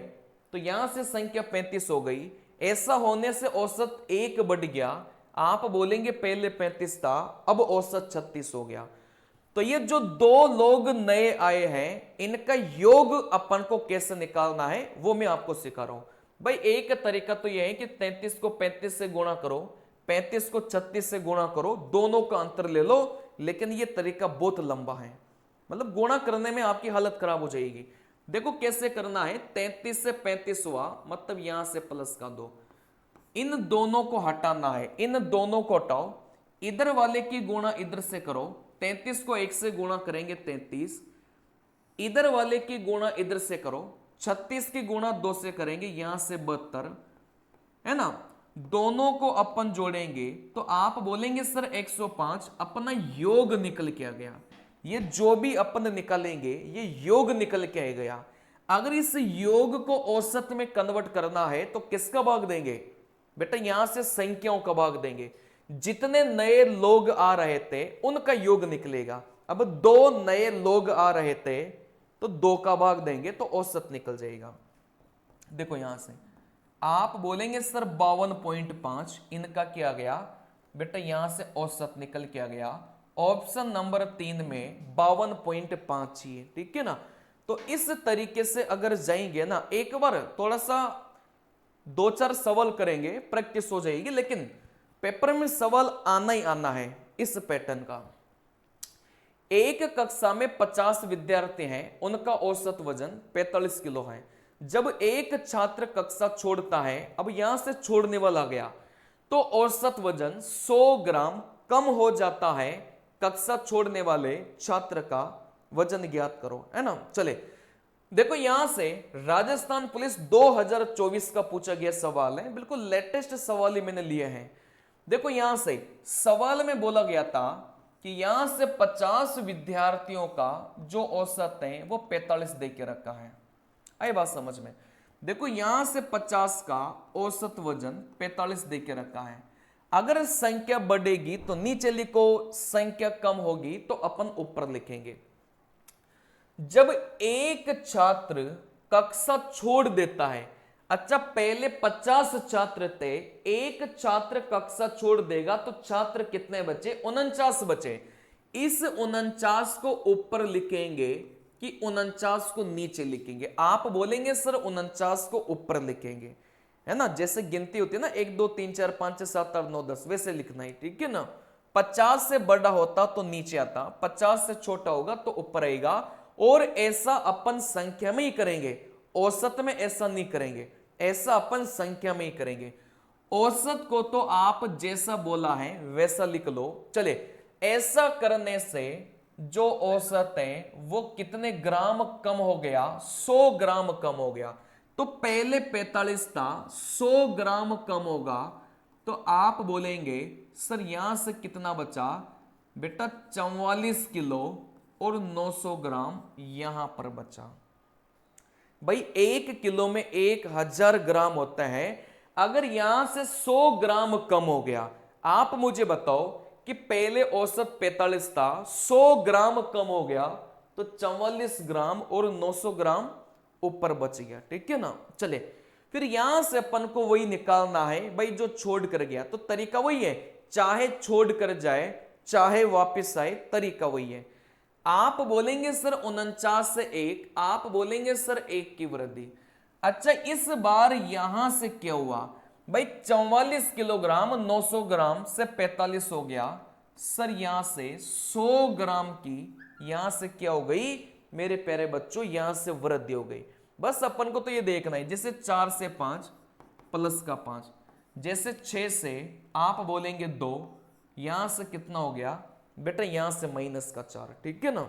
तो यहां से संख्या 35 हो गई। ऐसा होने से औसत 1 बढ़ गया, आप बोलेंगे पहले 35 था, अब औसत 36 हो गया। तो ये जो 2 लोग नए आए हैं इनका योग अपन को कैसे निकालना है वो मैं आपको सिखा रहा हूं। भाई एक तरीका तो यह है कि 33 को 35 से गुणा करो, 35 को 36 से गुणा करो, दोनों का अंतर ले लो। लेकिन यह तरीका बहुत लंबा है, मतलब गुणा करने में आपकी हालत खराब हो जाएगी। देखो कैसे करना है, 33 से 35 हुआ, मतलब यहां से प्लस का 2, इन दोनों को हटाना है, इन दोनों को हटाओ, इधर वाले की गुणा इधर से करो, 33 को 1 से गुणा करेंगे 33, इधर वाले की गुणा इधर से करो, 36 की गुणा 2 से करेंगे, यहां से 72 है ना। दोनों को अपन जोड़ेंगे तो आप बोलेंगे सर 105, अपना योग निकल के आ गया। ये जो भी अपन निकालेंगे ये योग निकल के आ गया। अगर इस योग को औसत में कन्वर्ट करना है तो किसका भाग देंगे बेटा, यहां से संख्याओं का भाग देंगे। जितने नए लोग आ रहे थे उनका योग निकलेगा। अब 2 नए लोग आ रहे थे तो 2 का भाग देंगे तो औसत निकल जाएगा। देखो यहां से आप बोलेंगे सर 52.5, इनका क्या गया बेटा, यहां से औसत निकल के आ गया। ऑप्शन नंबर 3 में 52.5 चाहिए, ठीक है ना। तो इस तरीके से अगर जाएंगे ना, एक बार थोड़ा सा 2-4 सवाल करेंगे, प्रैक्टिस हो जाएगी, लेकिन पेपर में सवाल आना ही आना है इस पैटर्न का। एक कक्षा में 50 विद्यार्थी हैं, उनका औसत वजन 45 किलो है। जब एक छात्र कक्षा छोड़ता है, अब यहां से छोड़ने वाला गया, तो औसत वजन 100 ग्राम कम हो जाता है। कक्षा छोड़ने वाले छात्र का वजन ज्ञात करो, है ना। चले देखो यहां से राजस्थान पुलिस 2024 का पूछा गया सवाल है, बिल्कुल लेटेस्ट सवाल ही मैंने लिए हैं। देखो यहां से सवाल में बोला गया था कि यहां से 50 विद्यार्थियों का जो औसत है वो 45 दे के रखा है। आई बात समझ में? देखो यहां से 50 का औसत वजन 45 दे के रखा है। अगर संख्या बढ़ेगी तो नीचे लिखो, संख्या कम होगी तो अपन ऊपर लिखेंगे। जब एक छात्र कक्षा छोड़ देता है, अच्छा पहले 50 छात्र थे, एक छात्र कक्षा छोड़ देगा तो छात्र कितने बचे, 49 बचे। इस 49 को ऊपर लिखेंगे कि 49 को नीचे लिखेंगे। आप बोलेंगे सर 49 को ऊपर लिखेंगे, है ना, जैसे गिनती होती है ना 1 2 3 4 5 6 7 8 9 10, वैसे लिखना है, ठीक है ना। 50 से बड़ा होता तो नीचे आता, 50 से छोटा होगा तो ऊपर आएगा। और ऐसा अपन संख्या में ही करेंगे, औसत में ऐसा नहीं करेंगे। ऐसा अपन संख्या में ही करेंगे। औसत को तो आप जैसा बोला है वैसा लिख लो। चले, ऐसा करने से जो औसत है वो कितने ग्राम कम हो गया, 100 ग्राम कम हो गया। तो पहले 45 था, 100 ग्राम कम होगा तो आप बोलेंगे सर यहां से कितना बचा बेटा, 44 किलो और 900 ग्राम यहां पर बचा। भाई 1 किलो में 1000 ग्राम होता है, अगर यहां से 100 ग्राम कम हो गया, आप मुझे बताओ कि पहले औसत 45 था, 100 ग्राम कम हो गया तो 44 ग्राम और 900 ग्राम ऊपर बच गया। ठीक है ना। चले, फिर यहां से अपन को वही निकालना है भाई जो छोड़ कर गया, तो तरीका वही है, चाहे छोड़ कर जाए चाहे वापस आए, तरीका वही है। आप बोलेंगे सर 49 से 1, आप बोलेंगे सर 1 की वृद्धि। अच्छा, इस बार यहां से क्या हुआ भाई, 44 किलोग्राम 900 ग्राम से 45 हो गया सर, यहां से 100 ग्राम की यहां से क्या हो गई मेरे प्यारे बच्चों, यहां से वृद्धि हो गई। बस अपन को तो ये देखना है, जैसे 4 से 5 प्लस का 5, जैसे 6 से आप बोलेंगे 2, यहां से कितना हो गया बेटा, यहां से माइनस का 4। ठीक है ना।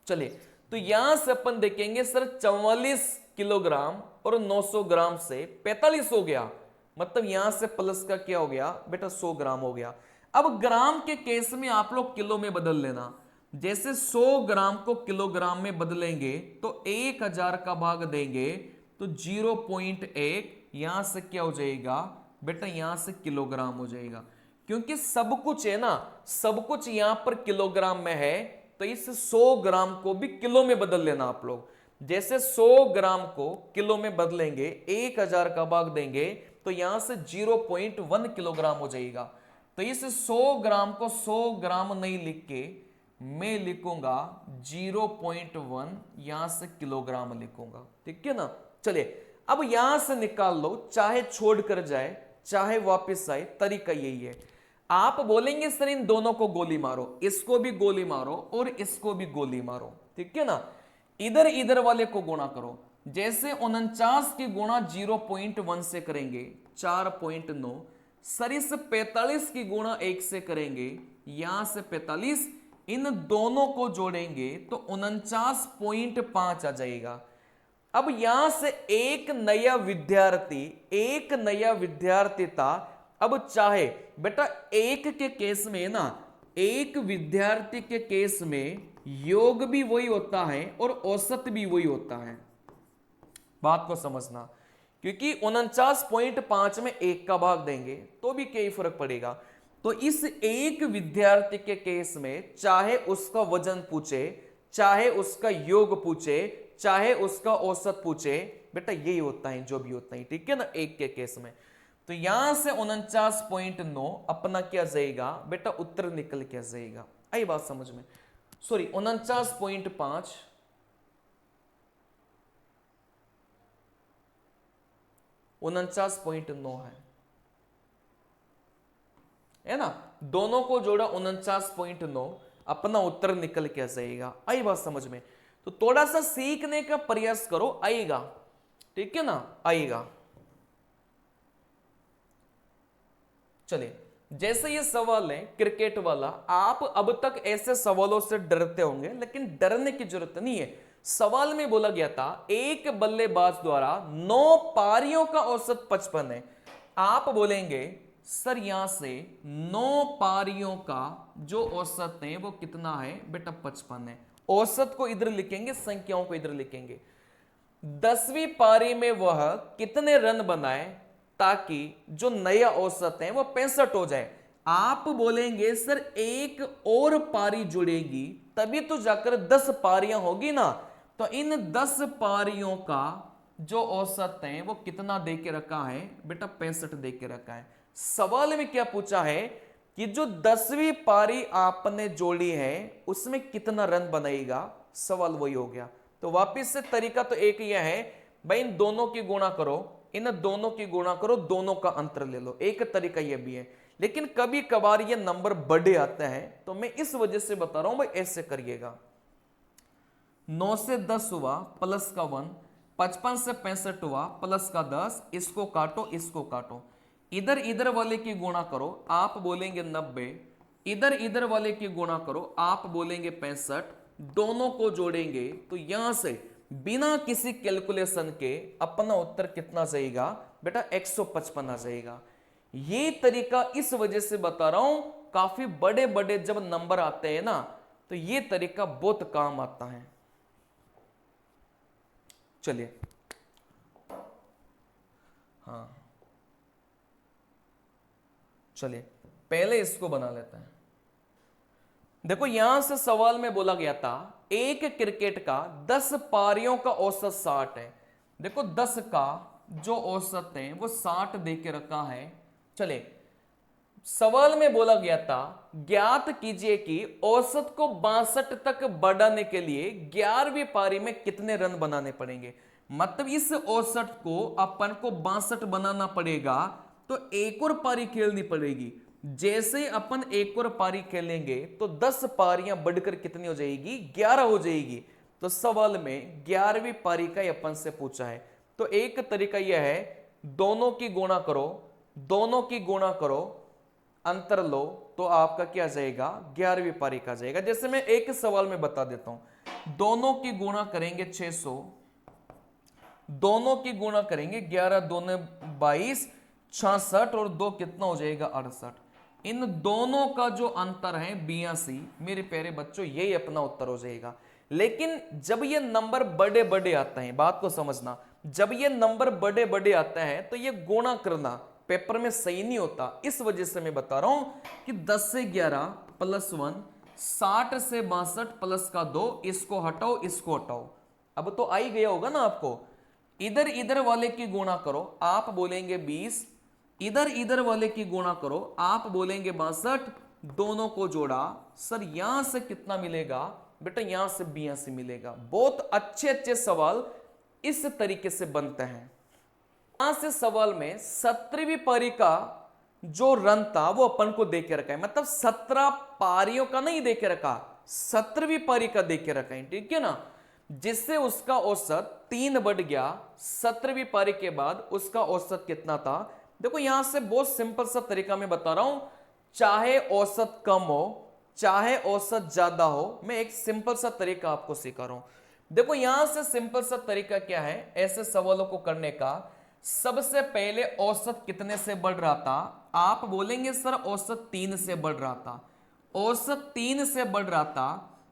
चलिए, तो यहां से अपन देखेंगे सर 44 किलोग्राम और 900 ग्राम से 45 हो गया, मतलब यहां से प्लस का क्या हो गया बेटा, 100 ग्राम हो गया। अब ग्राम के केस में आप लोग किलो में बदल लेना, जैसे 100 ग्राम को किलोग्राम में बदलेंगे तो 1000 का भाग देंगे तो 0.1 यहां से क्या हो जाएगा बेटा, यहां से किलोग्राम हो जाएगा, क्योंकि सब कुछ है ना, सब कुछ यहां पर किलोग्राम में है, तो इस 100 ग्राम को भी किलो में बदल लेना आप लोग। जैसे 100 ग्राम को किलो में बदलेंगे, 1000 का भाग देंगे तो यहां से 0.1 किलोग्राम हो जाएगा। तो इस 100 ग्राम को 100 ग्राम नहीं लिख के मैं लिखूंगा 0.1, यहां से किलोग्राम लिखूंगा। ठीक है ना। चलिए, अब यहां से निकाल लो, चाहे छोड़ कर जाए चाहे वापस आए, तरीका यही है। आप बोलेंगे सर इन दोनों को गोली मारो, इसको भी गोली मारो और इसको भी गोली मारो। ठीक है ना। इधर इधर वाले को गुणा करो, जैसे 49 की गुणा 0.1 से करेंगे 4.9, सर इस 45 की गुणा 1 से करेंगे, यहां से 45, इन दोनों को जोड़ेंगे तो 49.5 आ जाएगा। अब यहां से एक नया विद्यार्थी था। अब चाहे बेटा एक के केस में ना, एक विद्यार्थी के केस में योग भी वही होता है और औसत भी वही होता है, बात को समझना, क्योंकि 49.5 में 1 का भाग देंगे तो भी क्या फर्क पड़ेगा। तो इस एक विद्यार्थी के केस में चाहे उसका वजन पूछे, चाहे उसका योग पूछे, चाहे उसका औसत पूछे, बेटा यही होता है जो भी होता है। ठीक है ना, एक के केस में। तो यहां से 49.9 अपना क्या जाएगा बेटा, उत्तर निकल क्या जाएगा। आई बात समझ में। सॉरी, 49.5 49.9 है ना, दोनों को जोड़ा 49.9, अपना उत्तर निकल क्या जाएगा। आई बात समझ में। तो थोड़ा सा सीखने का प्रयास करो, आएगा। ठीक है ना, आएगा। चलिए, जैसे ये सवाल है क्रिकेट वाला, आप अब तक ऐसे सवालों से डरते होंगे, लेकिन डरने की जरूरत नहीं है। सवाल में बोला गया था एक बल्लेबाज द्वारा 9 पारियों का औसत 55 है। आप बोलेंगे सर यहां से 9 पारियों का जो औसत है वो कितना है बेटा, 55 है। औसत को इधर लिखेंगे, संख्याओं को इधर लिखेंगे। 10वीं पारी में वह कितने रन बनाए ताकि जो नया औसत है वो 65 हो जाए। आप बोलेंगे सर एक और पारी जुड़ेगी तभी तो जाकर 10 पारियां होगी ना, तो इन 10 पारियों का जो औसत है वो कितना दे के रखा है बेटा, 65 दे के रखा है। सवाल में क्या पूछा है कि जो 10वीं पारी आपने जोड़ी है उसमें कितना रन बनाएगा, सवाल वही हो गया। तो वापिस से तरीका तो एक ही है भाई, इन दोनों की गुणा करो, इन दोनों की गुणा करो, दोनों का अंतर ले लो, एक तरीका यह भी है। लेकिन कभी कभार ये नंबर बड़े आते हैं तो मैं इस वजह से बता रहा हूं भाई, ऐसे करिएगा। 9 से 10 हुआ प्लस का 1, 55 से 65 हुआ प्लस का 10, इसको काटो इसको काटो, इधर इधर वाले की गुणा करो, आप बोलेंगे 90, इधर इधर वाले की गुणा करो, आप बोलेंगे 65, दोनों को जोड़ेंगे तो यहां से बिना किसी कैलकुलेशन के अपना उत्तर कितना जाएगा बेटा 155 आ जाएगा। ये तरीका इस वजह से बता रहा हूं, काफी बड़े बड़े जब नंबर आते हैं ना तो ये तरीका बहुत काम आता है। चलिए हाँ चलिए पहले इसको बना लेते हैं। देखो यहां से सवाल में बोला गया था एक क्रिकेट का 10 पारियों का औसत 60 है। देखो 10 का जो औसत है वो 60 दे के रखा है। चले सवाल में बोला गया था ज्ञात कीजिए कि औसत को 62 तक बढ़ाने के लिए 11वीं पारी में कितने रन बनाने पड़ेंगे। मतलब इस औसत को अपन को 62 बनाना पड़ेगा तो एक और पारी खेलनी पड़ेगी। जैसे अपन एक और पारी खेलेंगे तो 10 पारियां बढ़कर कितनी हो जाएगी 11 हो जाएगी। तो सवाल में 11वीं पारी का अपन से पूछा है। तो एक तरीका यह है दोनों की गुणा करो, दोनों की गुणा करो, अंतर लो तो आपका क्या जाएगा 11वीं पारी का जाएगा। जैसे मैं एक सवाल में बता देता हूं, दोनों की गुणा करेंगे 600, दोनों की गुणा करेंगे 11 दूने 22 66 और 2 कितना हो जाएगा 68। इन दोनों का जो अंतर है 82। मेरे प्यारे बच्चों यही अपना उत्तर हो जाएगा। लेकिन जब ये नंबर बड़े बड़े आते हैं, बात को समझना, जब ये नंबर बड़े बड़े आते हैं तो ये गुणा करना पेपर में सही नहीं होता। इस वजह से मैं बता रहा हूं कि 10 से 11 प्लस 1, 60 से 62 प्लस का 2, इसको हटाओ इसको हटाओ, अब तो आ ही गया होगा ना आपको। इधर इधर वाले की गुणा करो, आप बोलेंगे 20, इधर इधर वाले की गुणा करो, आप बोलेंगे 62, दोनों को जोड़ा, सर यहां से कितना मिलेगा बेटा यहां से 82 मिलेगा। बहुत अच्छे अच्छे सवाल इस तरीके से बनते हैं। यहां से सवाल में 17वीं पारी का जो रन था वो अपन को दे के रखा है, मतलब 17 पारियों का नहीं दे के रखा, 17वीं पारी का दे के रखा है, ठीक है ना। जिससे उसका औसत 3 बढ़ गया। 17वीं पारी के बाद उसका औसत कितना था, देखो यहां से बहुत सिंपल सा तरीका मैं बता रहा हूं, चाहे औसत कम हो चाहे औसत ज्यादा हो, मैं एक सिंपल सा तरीका आपको सिखा रहा हूं। देखो यहां से सिंपल सा तरीका क्या है ऐसे सवालों को करने का। सबसे पहले औसत कितने से बढ़ रहा था, आप बोलेंगे सर औसत 3 से बढ़ रहा था, औसत 3 से बढ़ रहा था।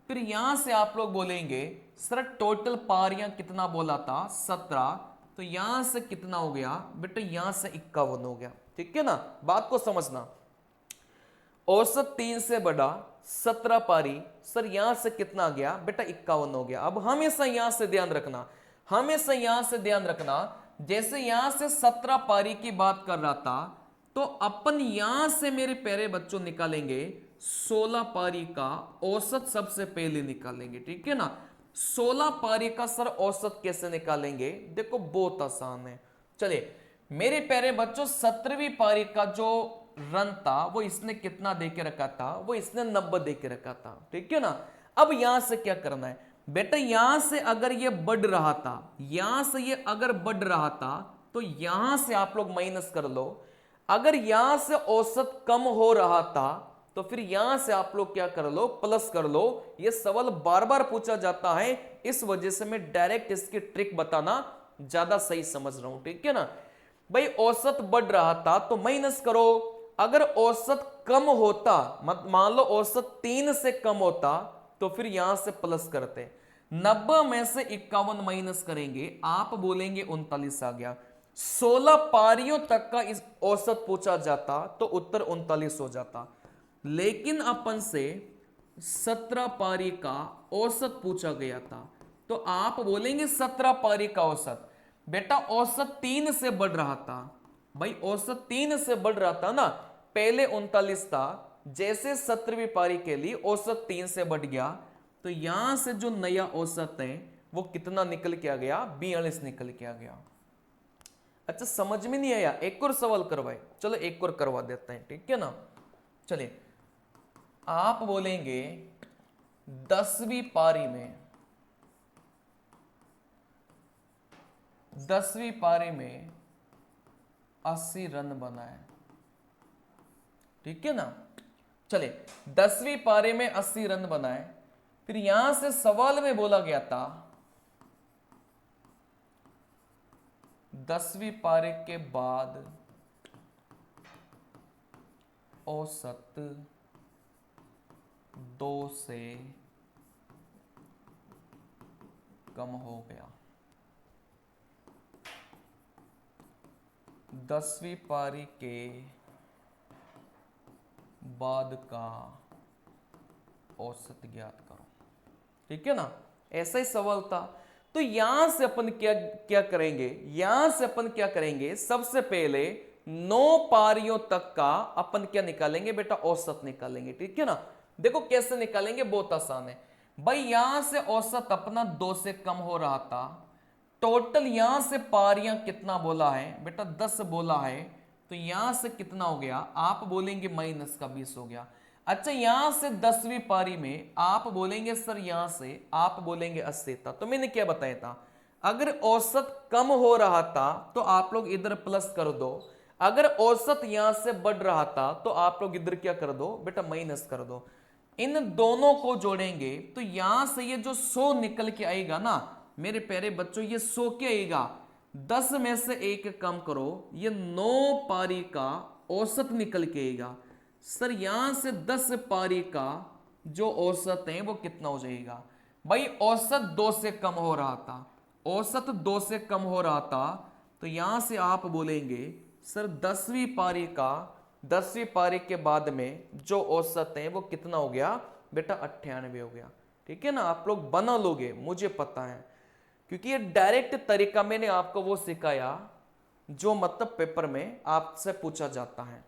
फिर यहां से आप लोग बोलेंगे सर टोटल पारियां कितना बोला था 17, तो यहां से कितना हो गया बेटा यहां से 51 हो गया, ठीक है ना। बात को समझना, औसत 3 से बढ़ा 17 पारी, सर यहां से कितना गया बेटा 51 हो गया। अब हमेशा यहां से ध्यान रखना, हमेशा यहां से ध्यान रखना, जैसे यहां से 17 पारी की बात कर रहा था तो अपन यहां से मेरे प्यारे बच्चों निकालेंगे 16 पारी का औसत सबसे पहले निकालेंगे, ठीक है ना। 16 पारी का सर औसत कैसे निकालेंगे, देखो बहुत आसान है। चलिए मेरे प्यारे बच्चों 17वीं पारी का जो रन था वो इसने कितना दे के रखा था, वो इसने 90 दे के रखा था, ठीक है ना। अब यहां से क्या करना है बेटा, यहां से अगर ये बढ़ रहा था, यहां से ये अगर बढ़ रहा था तो यहां से आप लोग माइनस कर लो। अगर यहां से औसत कम हो रहा था तो फिर यहां से आप लोग क्या कर लो प्लस कर लो। ये सवाल बार बार पूछा जाता है, इस वजह से मैं डायरेक्ट इसकी ट्रिक बताना ज्यादा सही समझ रहा हूं, ठीक है ना। भाई औसत बढ़ रहा था तो माइनस करो, अगर औसत कम होता, मान लो औसत 3 से कम होता तो फिर यहां से प्लस करते। 90 में से 51 माइनस करेंगे, आप बोलेंगे 39 आ गया। 16 पारियों तक का इस औसत पूछा जाता तो उत्तर 39 हो जाता। लेकिन अपन से 17 पारी का औसत पूछा गया था तो आप बोलेंगे 17 पारी का औसत, बेटा औसत 3 से बढ़ रहा था। भाई औसत 3 से बढ़ रहा था ना, पहले 39 था, जैसे 17वीं पारी के लिए औसत 3 से बढ़ गया तो यहां से जो नया औसत है वो कितना निकल के आ गया 42 निकल के आ गया। अच्छा समझ में नहीं आया, एक और सवाल करवाए, चलो एक और करवा देते हैं, ठीक है ना। चलिए आप बोलेंगे 10वीं पारी में 10वीं पारी में 80 रन बनाए। ठीक है ना। चले 10वीं पारी में 80 रन बनाए। फिर यहां से सवाल में बोला गया था 10वीं पारी के बाद औसत 2 से कम हो गया। 10वीं पारी के बाद का औसत ज्ञात करो। ठीक है ना, ऐसा ही सवाल था। तो यहां से अपन क्या क्या करेंगे, यहां से अपन क्या करेंगे, सबसे पहले 9 पारियों तक का अपन क्या निकालेंगे बेटा, औसत निकालेंगे। ठीक है ना। देखो कैसे निकालेंगे, बहुत आसान है भाई। यहां से औसत अपना 2 से कम हो रहा था। टोटल यहां से पारियां कितना बोला है बेटा, 10 बोला है। तो यहां से कितना हो गया, आप बोलेंगे माइनस का 20 हो गया। अच्छा, यहां से 10वीं पारी में आप बोलेंगे सर, यहां से आप बोलेंगे 80 था। तो मैंने क्या बताया था, अगर औसत कम हो रहा था तो आप लोग इधर प्लस कर दो, अगर औसत यहां से बढ़ रहा था तो आप लोग इधर क्या कर दो बेटा, माइनस कर दो। इन दोनों को जोड़ेंगे तो यहां से ये जो 100 निकल के आएगा ना मेरे प्यारे बच्चों, ये 100 क्या आएगा, 10 में से 1 कम करो, ये 9 पारी का औसत निकल के आएगा। सर यहां से 10 पारी का जो औसत है वो कितना हो जाएगा भाई, औसत 2 से कम हो रहा था, औसत 2 से कम हो रहा था। तो यहां से आप बोलेंगे सर 10वीं पारी का, 10वीं पारी के बाद में जो औसत है वो कितना हो गया बेटा, 98 हो गया। ठीक है ना, आप लोग बना लोगे मुझे पता है, क्योंकि ये डायरेक्ट तरीका मैंने आपको वो सिखाया जो मतलब पेपर में आपसे पूछा जाता है।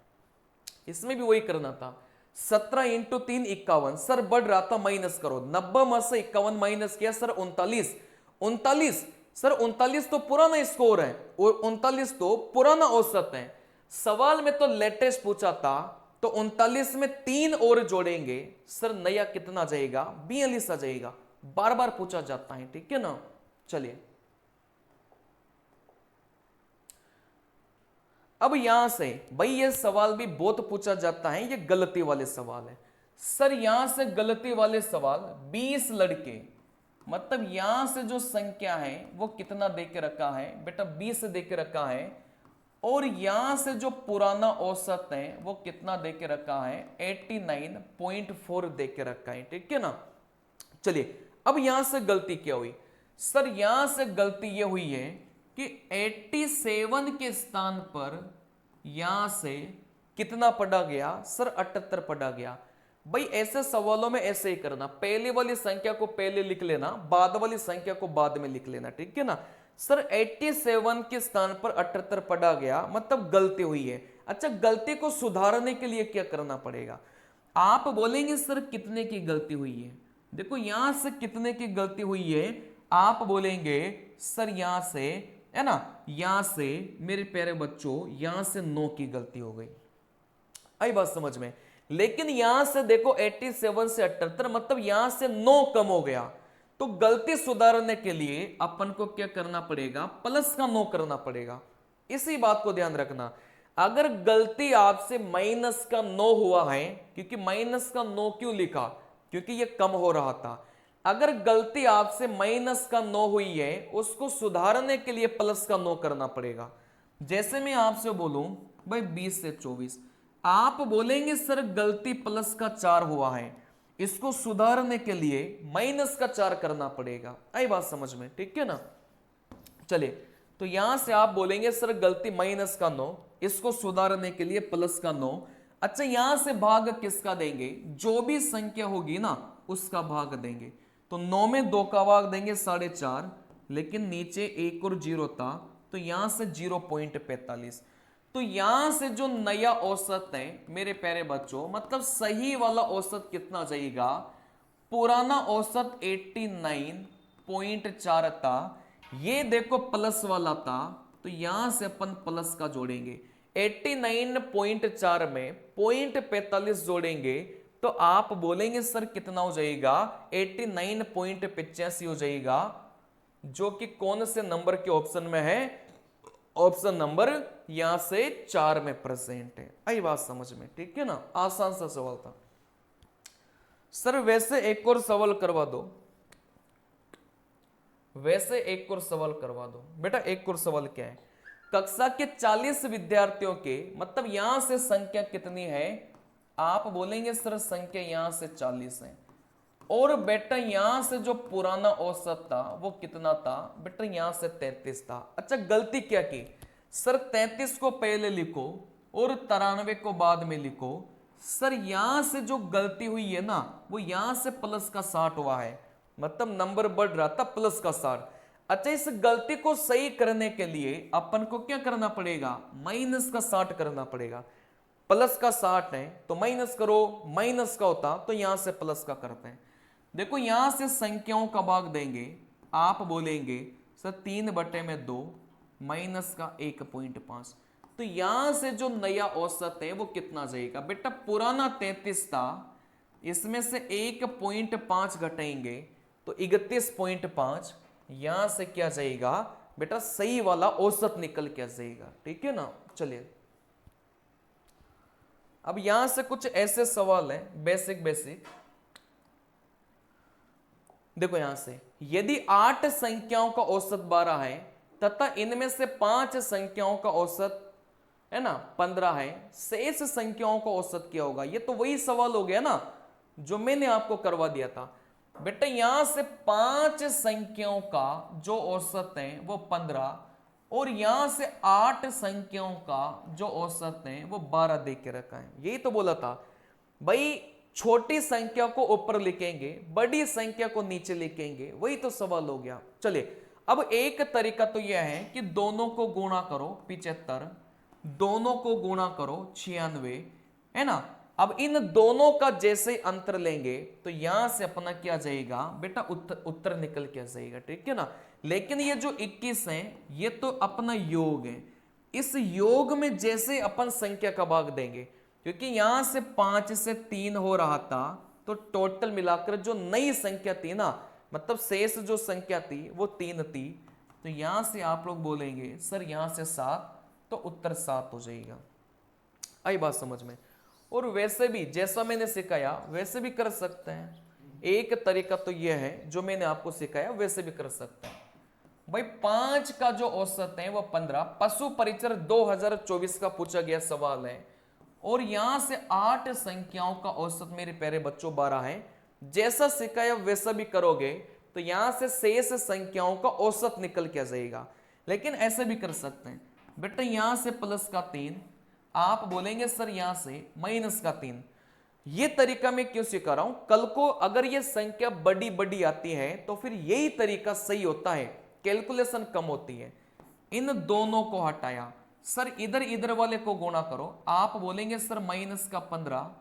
इसमें भी वही करना था। 17 इंटू 3 51, सर बढ़ रहा था माइनस करो, 90 में से 51 माइनस किया सर 39, 39 सर 39 तो पुराना स्कोर है और 39 तो पुराना औसत है। सवाल में तो लेटेस्ट पूछा था, तो 39 में 3 और जोड़ेंगे सर नया कितना जाएगा, 42 आ जाएगा। बार बार पूछा जाता है। ठीक है ना। चलिए अब यहां से भाई ये सवाल भी बहुत पूछा जाता है, ये गलती वाले सवाल है। सर यहां से गलती वाले सवाल, 20 लड़के, मतलब यहां से जो संख्या है वो कितना दे के रखा है बेटा, 20 दे के रखा है, और यहां से जो पुराना औसत है वो कितना दे के रखा है, 89.4 दे के रखा है। ठीक है ना। चलिए अब यहां से गलती क्या हुई, सर यहां से गलती ये हुई है कि 87 के स्थान पर यहां से कितना पढ़ा गया सर, 78 पढ़ा गया। भाई ऐसे सवालों में ऐसे ही करना, पहले वाली संख्या को पहले लिख लेना, बाद वाली संख्या को बाद में लिख लेना। ठीक है ना। सर 87 के स्थान पर 78 पढ़ा गया, मतलब गलती हुई है। अच्छा, गलती को सुधारने के लिए क्या करना पड़ेगा, आप बोलेंगे सर कितने की गलती हुई है। देखो यहां से कितने की गलती हुई है, आप बोलेंगे सर यहां से, है ना, यहां से मेरे प्यारे बच्चों यहां से 9 की गलती हो गई। आई बात समझ में। लेकिन यहां से देखो 87 से 78, मतलब यहां से 9 कम हो गया। तो गलती सुधारने के लिए अपन को क्या करना पड़ेगा, प्लस का 9 करना पड़ेगा। इसी बात को ध्यान रखना। अगर गलती आपसे माइनस का 9 हुआ है, क्योंकि माइनस का 9 क्यों लिखा, क्योंकि ये कम हो रहा था। अगर गलती आपसे माइनस का 9 हुई है, उसको सुधारने के लिए प्लस का 9 करना पड़ेगा। जैसे मैं आपसे बोलूं भाई 20 से 24, आप बोलेंगे सर गलती प्लस का 4 हुआ है, इसको सुधारने के लिए माइनस का 4 करना पड़ेगा। आई बात समझ में। ठीक है ना। चलिए तो यहां से आप बोलेंगे सर गलती माइनस का 9, इसको सुधारने के लिए प्लस का 9। अच्छा, यहां से भाग किसका देंगे, जो भी संख्या होगी ना उसका भाग देंगे। तो 9 में 2 का भाग देंगे 4.5, लेकिन नीचे 1 और 0 था, तो यहां से 0.45। तो यहां से जो नया औसत है मेरे प्यारे बच्चों, मतलब सही वाला औसत कितना जाएगा, पुराना औसत 89.4 था, ये देखो प्लस वाला था, तो यहां से अपन प्लस का जोड़ेंगे। 89.4 में 0.45 जोड़ेंगे तो आप बोलेंगे सर कितना हो जाएगा, 89.85 हो जाएगा। जो कि कौन से नंबर के ऑप्शन में है? ऑप्शन नंबर यहां से 4 में प्रेजेंट है। आई बात समझ में? ठीक है ना, आसान सा सवाल था सर। वैसे एक और सवाल करवा दो, वैसे एक और सवाल करवा दो बेटा। एक और सवाल क्या है? कक्षा के 40 विद्यार्थियों के, मतलब यहां से संख्या कितनी है? आप बोलेंगे सर संख्या यहां से 40 है, और बेटा यहां से जो पुराना औसत था वो कितना था? बेटा यहां से 33 था। अच्छा गलती क्या की सर? 33 को पहले लिखो और 93 को बाद में लिखो। सर यहां से जो गलती हुई है ना, वो यहां से प्लस का 60 हुआ है, मतलब नंबर बढ़ रहा था प्लस का 60। अच्छा इस गलती को सही करने के लिए अपन को क्या करना पड़ेगा? माइनस का 60 करना पड़ेगा। प्लस का 60 है तो माइनस करो, माइनस का होता तो यहां से प्लस का करते हैं। देखो यहां से संख्याओं का भाग देंगे, आप बोलेंगे सर 3/2 माइनस का 1.5, तो यहां से जो नया औसत है वो कितना जाएगा? बेटा पुराना 33 था, इसमें से 1.5 घटाएंगे तो 31.5, यहां से क्या जाएगा? बेटा सही वाला औसत निकल के जाएगा। ठीक है ना, चलिए अब यहां से कुछ ऐसे सवाल हैं बेसिक बेसिक। देखो यहां से, यदि 8 संख्याओं का औसत 12 है तथा इनमें से 5 संख्याओं का औसत है ना 15 है, शेष संख्याओं का औसत क्या होगा? ये तो वही सवाल हो गया ना जो मैंने आपको करवा दिया था। बेटा यहां से 5 संख्याओं का जो औसत है वो 15, और यहां से 8 संख्याओं का जो औसत है वो 12 दे के रखा है। यही तो बोला था भाई, छोटी संख्या को ऊपर लिखेंगे, बड़ी संख्या को नीचे लिखेंगे, वही तो सवाल हो गया। चलिए अब एक तरीका तो यह है कि दोनों को गुणा करो 75, दोनों को गुणा करो 96, है ना। अब इन दोनों का जैसे अंतर लेंगे तो यहां से अपना क्या जाएगा? बेटा उत्तर निकल के जाएगा। ठीक है ना, लेकिन ये जो 21 है ये तो अपना योग है, इस योग में जैसे अपन संख्या का भाग देंगे, क्योंकि यहां से 5 से 3 हो रहा था, तो टोटल मिलाकर जो नई संख्या थी ना, मतलब शेष जो संख्या थी वो 3 थी, तो यहां से आप लोग बोलेंगे सर यहां से 7, तो उत्तर 7 हो जाएगा। आई बात समझ में? और वैसे भी जैसा मैंने सिखाया वैसे भी कर सकते हैं। एक तरीका तो यह है जो मैंने आपको सिखाया, वैसे भी कर सकते हैं। भाई 5 का जो औसत है वो 15, पशु परिचर 2024 का पूछा गया सवाल है, और यहां से 8 संख्याओं का औसत मेरे प्यारे बच्चों 12 है। जैसा सिखाया वैसा भी करोगे तो यहां से शेष संख्याओं का औसत निकल के जाएगा। लेकिन ऐसे भी कर सकते हैं बेटा, यहां से प्लस का 3, आप बोलेंगे सर यहां से माइनस का 3। ये तरीका मैं क्यों सिखा रहा हूं? कल को अगर ये संख्या बड़ी बड़ी आती है तो फिर यही तरीका सही होता है, कैलकुलेशन कम होती है। इन दोनों को हटाया, सर इधर इधर वाले को गुणा करो, आप बोलेंगे सर माइनस का 15,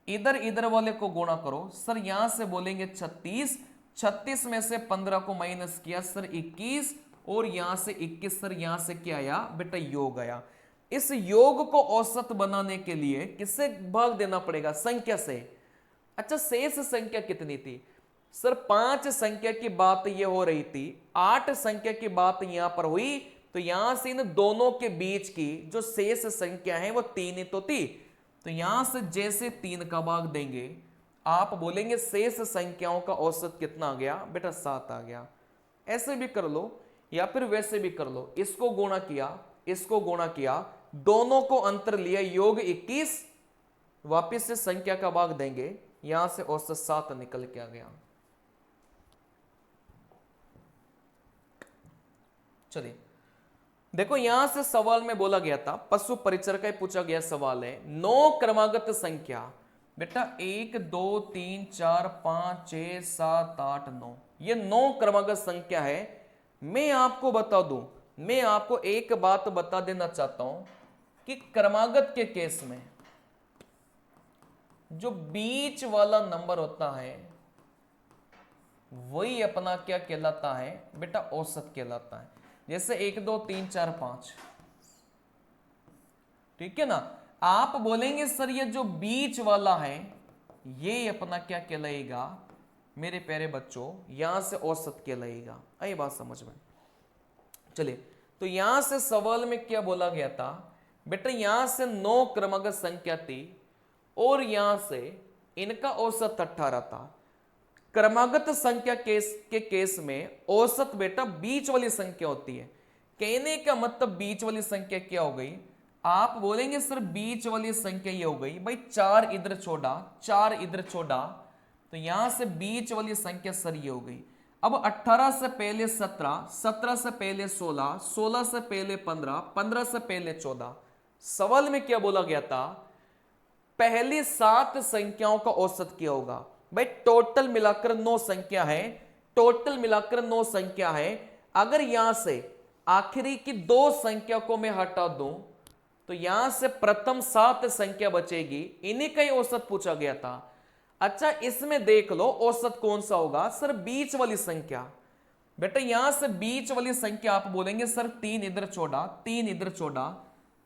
इधर इधर वाले को गुणा करो, सर यहां से बोलेंगे 36, 36 में से 15 को माइनस किया सर 21, और यहां से 21, सर यहां से क्या आया? बेटा योग आया। इस योग को औसत बनाने के लिए किससे भाग देना पड़ेगा? संख्या से। अच्छा शेष संख्या कितनी थी? सर 5 संख्या की बात यह हो रही थी, 8 संख्या की बात यहां पर हुई, तो यहां से इन दोनों के बीच की जो शेष संख्या है वो 3 ही तो थी, तो यहां से जैसे 3 का भाग देंगे, आप बोलेंगे शेष संख्याओं का औसत कितना आ गया? बेटा 7 आ गया। ऐसे भी कर लो या फिर वैसे भी कर लो, इसको गुणा किया, इसको गुणा किया, दोनों को अंतर लिया, योग 21, वापिस से संख्या का भाग देंगे, यहां से औसत 7 निकल के आ गया। चलिए देखो यहां से सवाल में बोला गया था, पशु परिचर का ही पूछा गया सवाल है, 9 क्रमागत संख्या। बेटा 1 2 3 4 5 6 7 8 9, ये 9 क्रमागत संख्या है। मैं आपको बता दूं, मैं आपको एक बात बता देना चाहता हूं कि क्रमागत के केस में जो बीच वाला नंबर होता है वही अपना क्या कहलाता है? बेटा औसत कहलाता है। जैसे 1 2 3 4 5, ठीक है ना। आप बोलेंगे सर ये जो बीच वाला है ये अपना क्या कहलाएगा? मेरे प्यारे बच्चों यहां से औसत कहलाएगा। आई बात समझ में? चलिए, तो यहां से सवाल में क्या बोला गया था बेटा, यहां से 9 क्रमागत संख्या थी और यहां से इनका औसत 18 था। क्रमागत संख्या के केस में औसत बेटा बीच वाली संख्या होती है। कहने का मतलब बीच वाली संख्या क्या हो गई? आप बोलेंगे सर बीच वाली संख्या ये हो गई भाई 4 इधर छोड़ा, 4 इधर छोड़ा, तो यहां से बीच वाली संख्या सर ये हो गई। अब 18 से पहले 17, 17 से पहले 16, 16 से पहले 15, 15 से पहले 14। सवाल में क्या बोला गया था? पहली 7 संख्याओं का औसत क्या होगा? भाई टोटल मिलाकर 9 संख्या है, टोटल मिलाकर 9 संख्या है। अगर यहां से आखिरी की 2 संख्या को मैं हटा दूं तो यहां से प्रथम 7 संख्या बचेगी, इन्हीं का ही औसत पूछा गया था। अच्छा, इसमें देख लो औसत कौन सा होगा? सर बीच वाली संख्या। बेटा यहां से बीच वाली संख्या आप बोलेंगे सर 3 इधर छोड़ा, 3 इधर छोड़ा,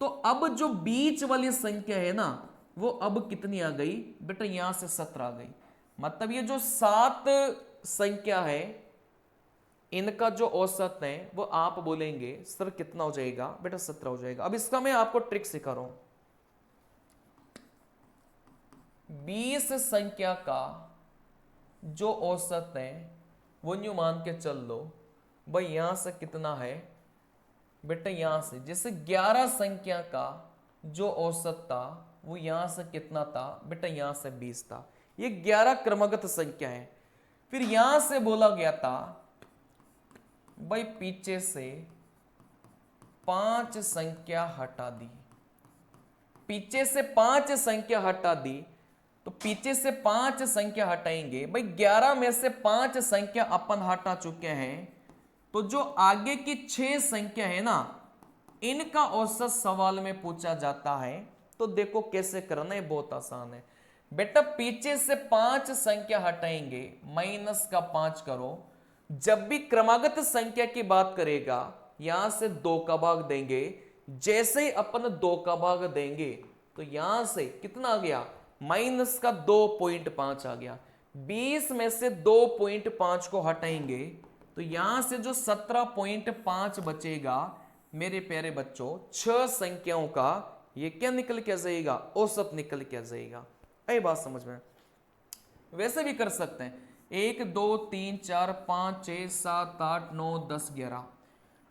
तो अब जो बीच वाली संख्या है ना वो अब कितनी आ गई? बेटा यहां से 17 आ गई। मतलब ये जो 7 संख्या है इनका जो औसत है वो आप बोलेंगे सर कितना हो जाएगा? बेटा 17 हो जाएगा। अब इसका मैं आपको ट्रिक सिखा रहा हूं। 20 संख्या का जो औसत है वो न्यू मान के चल लो भाई यहां से कितना है? बेटा यहां से जैसे 11 संख्या का जो औसत था वो यहां से कितना था? बेटा यहां से 20 था। ये 11 क्रमागत संख्या है। फिर यहां से बोला गया था भाई पीछे से 5 संख्या हटा दी, पीछे से 5 संख्या हटा दी, तो पीछे से 5 संख्या हटाएंगे भाई 11 में से 5 संख्या अपन हटा चुके हैं, तो जो आगे की 6 संख्या है ना इनका औसत सवाल में पूछा जाता है। तो देखो कैसे करना है, बहुत आसान है बेटा। पीछे से 5 संख्या हटाएंगे, माइनस का 5 करो। जब भी क्रमागत संख्या की बात करेगा यहां से 2 का भाग देंगे। जैसे ही अपन 2 का भाग देंगे तो यहां से कितना आ गया? माइनस का 2.5 आ गया। 20 में से 2.5 को हटाएंगे तो यहां से जो 17.5 बचेगा मेरे प्यारे बच्चों 6 संख्याओं का ये क्या निकल के आ जाएगा? औसत निकल के आ जाएगा। आई बात समझ में? वैसे भी कर सकते हैं 1 2 3 4 5 6 7 8 9 10 11।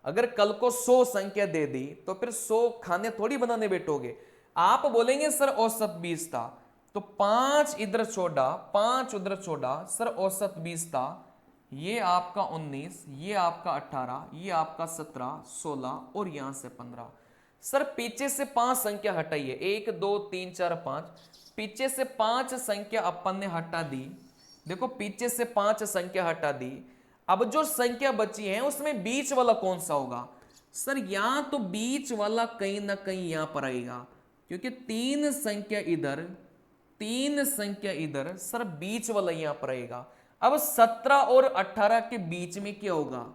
अगर कल को 100 संख्या दे दी तो फिर 100 खाने थोड़ी बनाने बैठोगे। आप बोलेंगे सर औसत 20 था, तो 5 इधर छोड़ा, 5 उधर छोड़ा, सर औसत 20 था। ये आपका 19, ये आपका 18, ये आपका 17, 16 और यहां से 15। सर पीछे से 5 संख्या हटाइए, 1 2 3 4 5। पीछे से 5 संख्या अपन ने हटा दी। देखो पीछे से 5 संख्या हटा दी। अब जो संख्या बची है उसमें बीच वाला कौन सा होगा? सर यहां तो बीच वाला कहीं ना कहीं यहां पर आएगा, क्योंकि 3 संख्या इधर, 3 संख्या इधर, सर बीच वाला यहां पर आएगा। अब 17 और 18 के बीच में क्या होगा?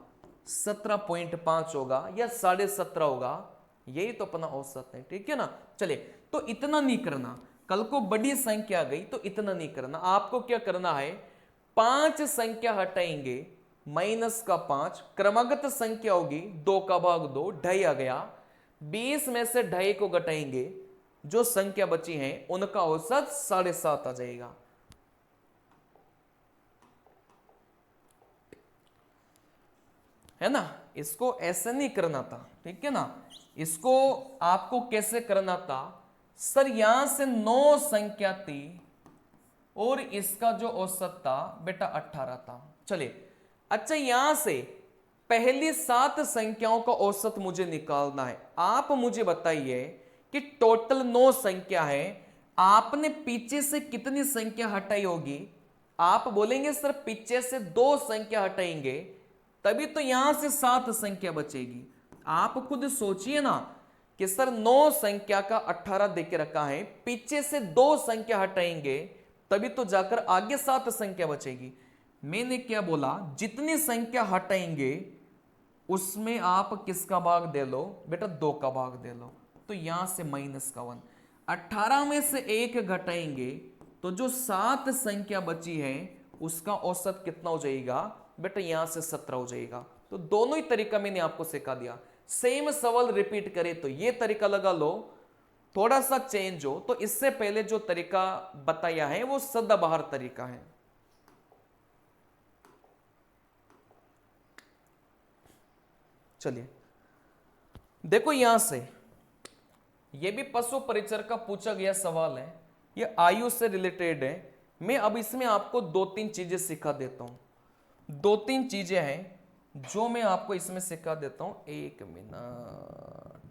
17.5 होगा या 17.5 होगा। यही तो अपना औसत है, ठीक है ना। चलिए, तो इतना नहीं करना। कल को बड़ी संख्या आ गई तो इतना नहीं करना। आपको क्या करना है? 5 संख्या हटाएंगे, माइनस का 5, क्रमागत संख्या होगी 2 का भाग 2, 2.5 आ गया। 20 में से 2.5 को घटाएंगे, जो संख्या बची है उनका औसत 7.5 आ जाएगा। है ना। इसको ऐसे नहीं करना था, ठीक है ना। इसको आपको कैसे करना था? सर यहां से 9 संख्या थी और इसका जो औसत था बेटा 18 था। चलिए, अच्छा यहां से पहली 7 संख्याओं का औसत मुझे निकालना है। आप मुझे बताइए कि टोटल 9 संख्या है, आपने पीछे से कितनी संख्या हटाई होगी? आप बोलेंगे सर पीछे से 2 संख्या हटाएंगे तभी तो यहां से 7 संख्या बचेगी। आप खुद सोचिए ना कि सर 9 संख्या का 18 देके रखा है, पीछे से 2 संख्या हटाएंगे तभी तो जाकर आगे 7 संख्या बचेगी। मैंने क्या बोला? जितनी संख्या हटाएंगे उसमें आप किसका भाग दे लो? बेटा 2 का भाग दे लो। तो यहां से माइनस का 1, 18 में से 1 घटाएंगे तो जो 7 संख्या बची है उसका औसत कितना हो जाएगा बेटा, यहां से 17 हो जाएगा। तो दोनों ही तरीका मैंने आपको सिखा दिया। सेम सवाल रिपीट करे तो ये तरीका लगा लो, थोड़ा सा चेंज हो तो इससे पहले जो तरीका बताया है वो सदाबहार तरीका है। चलिए देखो, यहां से ये भी पशु परिचर का पूछा गया सवाल है, ये आयु से रिलेटेड है। मैं अब इसमें आपको दो तीन चीजें सिखा देता हूं। दो तीन चीजें हैं जो मैं आपको इसमें सिखा देता हूं। एक मिनट,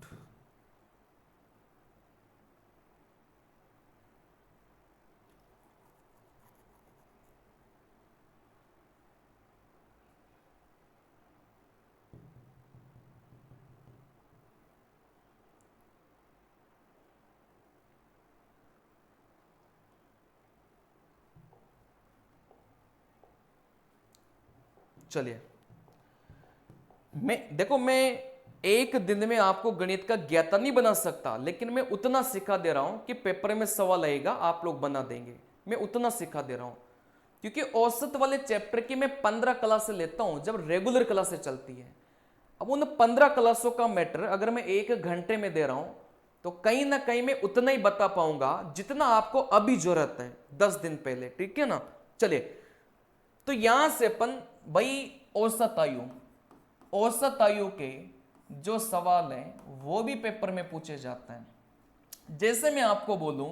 चलिए मैं एक दिन में आपको गणित का ज्ञाता नहीं बना सकता, लेकिन मैं उतना सिखा दे रहा हूं कि पेपर में सवाल आएगा आप लोग बना देंगे। मैं उतना सिखा दे रहा हूं क्योंकि औसत वाले चैप्टर की मैं 15 क्लास लेता हूं जब रेगुलर क्लासें चलती है। अब उन 15 क्लासों का मैटर अगर मैं 1 घंटे में दे रहा हूं तो कहीं ना कहीं मैं उतना ही बता पाऊंगा जितना आपको अभी जरूरत है 10 दिन पहले, ठीक है ना। चलिए, तो यहां से अपन भाई औसत आयु के जो सवाल है वो भी पेपर में पूछे जाते हैं। जैसे मैं आपको बोलूं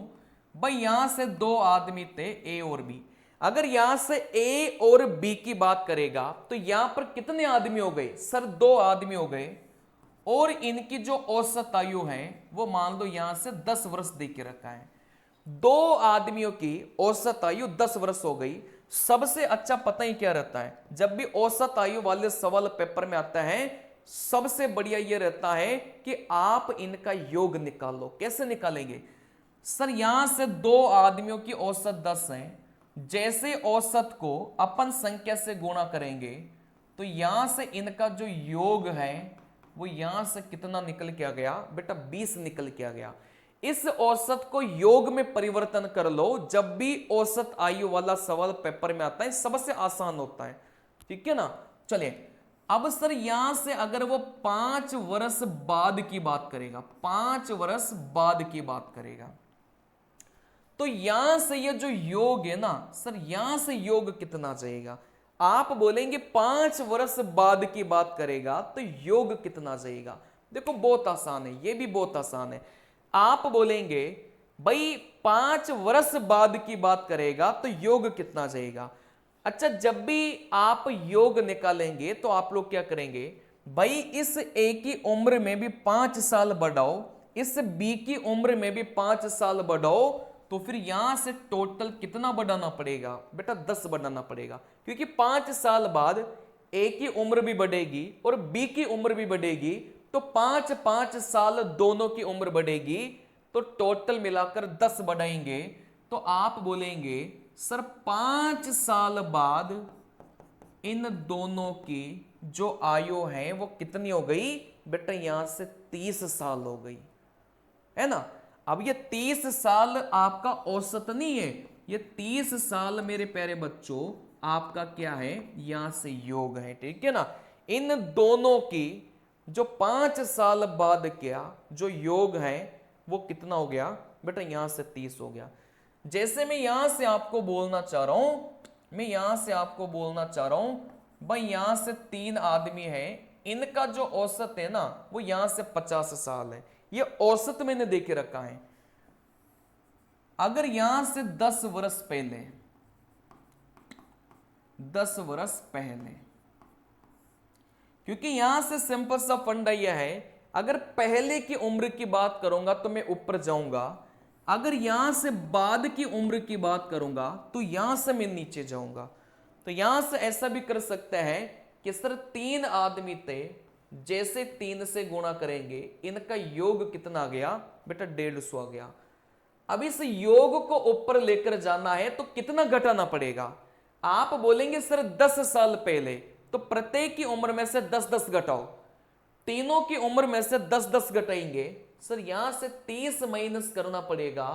भाई यहां से दो आदमी थे ए और बी, अगर यहां से ए और बी की बात करेगा तो यहां पर कितने आदमी हो गए सर, 2 आदमी हो गए, और इनकी जो औसत आयु है वो मान लो यहां से 10 वर्ष दे के रखा है। 2 आदमियों की औसत आयु 10 वर्ष हो गई। सबसे अच्छा पता ही क्या रहता है, जब भी औसत आयु वाले सवाल पेपर में आता है सबसे बढ़िया यह रहता है कि आप इनका योग निकालो। कैसे निकालेंगे सर, यहां से 2 आदमियों की औसत 10 है, जैसे औसत को अपन संख्या से गुणा करेंगे तो यहां से इनका जो योग है वो यहां से कितना निकल के आ गया बेटा, 20 निकल के आ गया। इस औसत को योग में परिवर्तन कर लो। जब भी औसत आयु वाला सवाल पेपर में आता है सबसे आसान होता है, ठीक है ना। चलिए अब सर यहां से अगर वो 5 वर्ष बाद की बात करेगा, 5 वर्ष बाद की बात करेगा, तो यहां से ये जो योग है ना सर, यहां से योग कितना जाएगा। आप बोलेंगे 5 वर्ष बाद की बात करेगा तो योग कितना जाएगा। देखो बहुत आसान है, ये भी बहुत आसान है। आप बोलेंगे भाई 5 वर्ष बाद की बात करेगा तो योग कितना जाएगा। अच्छा, जब भी आप योग निकालेंगे तो आप लोग क्या करेंगे भाई, इस ए की उम्र में भी 5 साल बढ़ाओ, इस बी की उम्र में भी 5 साल बढ़ाओ, तो फिर यहां से टोटल कितना बढ़ाना पड़ेगा बेटा, 10 बढ़ाना पड़ेगा। क्योंकि 5 साल बाद ए की उम्र भी बढ़ेगी और बी की उम्र भी बढ़ेगी, तो 5-5 साल दोनों की उम्र बढ़ेगी, तो टोटल मिलाकर 10 बढ़ाएंगे तो आप बोलेंगे सर 5 साल बाद इन दोनों की जो आयु है वो कितनी हो गई बेटा, यहां से 30 साल हो गई, है ना। अब ये 30 साल आपका औसत नहीं है, ये 30 साल मेरे प्यारे बच्चों आपका क्या है, यहां से योग है, ठीक है ना। इन दोनों की जो 5 साल बाद क्या जो योग है वो कितना हो गया बेटा, यहां से 30 हो गया। जैसे मैं यहां से आपको बोलना चाह रहा हूं, मैं यहां से आपको बोलना चाह रहा हूं भाई यहां से 3 आदमी है, इनका जो औसत है ना वो यहां से 50 साल है। ये औसत मैंने देके रखा है। अगर यहां से 10 वर्ष पहले, 10 वर्ष पहले, क्योंकि यहां से सिंपल सा फंडा यह है, अगर पहले की उम्र की बात करूंगा तो मैं ऊपर जाऊंगा, अगर यहां से बाद की उम्र की बात करूंगा तो यहां से मैं नीचे जाऊंगा। तो यहां से ऐसा भी कर सकते हैं कि सर 3 आदमी थे, जैसे 3 से गुणा करेंगे इनका योग कितना आ गया बेटा, 150 आ गया। अब इस योग को ऊपर लेकर जाना है तो कितना घटाना पड़ेगा। आप बोलेंगे सर 10 साल पहले, तो प्रत्येक की उम्र में से 10-10 घटाओ, तीनों की उम्र में से 10-10 घटाएंगे, सर यहां से 30 माइनस करना पड़ेगा।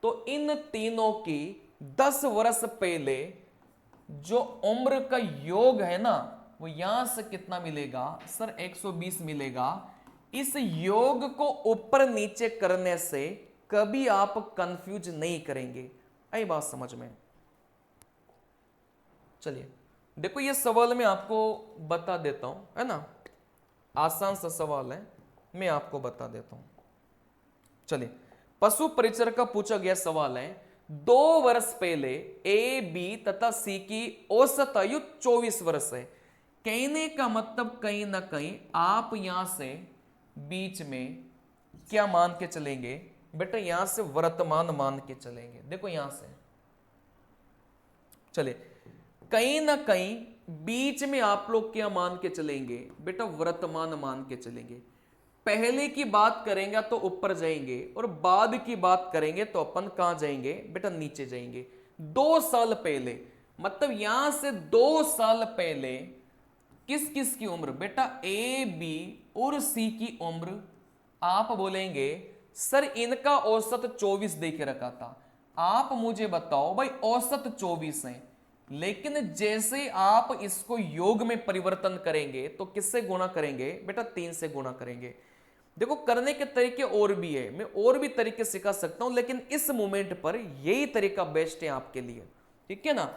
तो इन तीनों की 10 वर्ष पहले जो उम्र का योग है ना वो यहां से कितना मिलेगा सर 120 मिलेगा। इस योग को ऊपर नीचे करने से कभी आप कंफ्यूज नहीं करेंगे। आई बात समझ में? चलिए देखो ये सवाल मैं आपको बता देता हूं, है ना, आसान सा सवाल है, मैं आपको बता देता हूं। चलिए पशु परिचर का पूछा गया सवाल है, 2 वर्ष पहले ए बी तथा सी की औसत आयु 24 वर्ष है। कहने का मतलब कहीं ना कहीं आप यहां से बीच में क्या मान के चलेंगे बेटा, यहां से वर्तमान मान के चलेंगे। देखो यहां से चलिए कहीं ना कहीं बीच में आप लोग क्या मान के चलेंगे बेटा, वर्तमान मान के चलेंगे। पहले की बात करेंगे तो ऊपर जाएंगे और बाद की बात करेंगे तो अपन कहां जाएंगे बेटा, नीचे जाएंगे। 2 साल पहले मतलब यहां से 2 साल पहले किस किस की उम्र बेटा, ए बी और सी की उम्र आप बोलेंगे सर इनका औसत 24 दे के रखा था। आप मुझे बताओ भाई औसत 24 है, लेकिन जैसे आप इसको योग में परिवर्तन करेंगे तो किससे गुणा करेंगे बेटा, 3 से गुणा करेंगे। देखो करने के तरीके और भी है, मैं और भी तरीके सिखा सकता हूं, लेकिन इस मोमेंट पर यही तरीका बेस्ट है आपके लिए, ठीक है ना।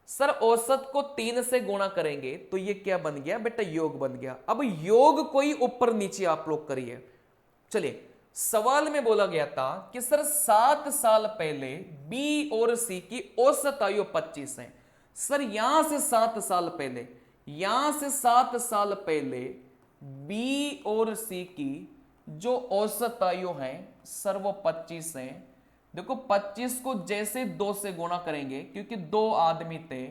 सर औसत को 3 से गुणा करेंगे तो ये क्या बन गया बेटा, योग बन गया। अब योग कोई ऊपर नीचे आप लोग करिए। चलिए सवाल में बोला गया था कि सर 7 साल पहले बी और सी की औसत आयु 25 है। सर यहां से 7 साल पहले, यहां से 7 साल पहले बी और सी की जो औसत आयु है सर वो 25 है। देखो 25 को जैसे 2 से गुणा करेंगे क्योंकि 2 आदमी थे,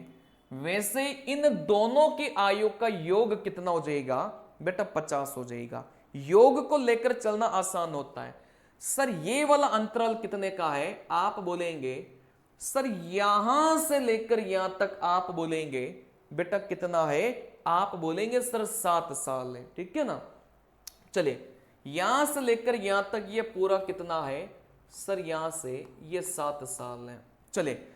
वैसे इन दोनों की आयु का योग कितना हो जाएगा बेटा, 50 हो जाएगा। योग को लेकर चलना आसान होता है। सर ये वाला अंतराल कितने का है, आप बोलेंगे सर यहां से लेकर यहां तक आप बोलेंगे बेटा कितना है, आप बोलेंगे सर 7 साल है, ठीक है ना। चलिए यहां से लेकर यहां तक ये पूरा कितना है सर, यहां से ये 7 साल है। चलिए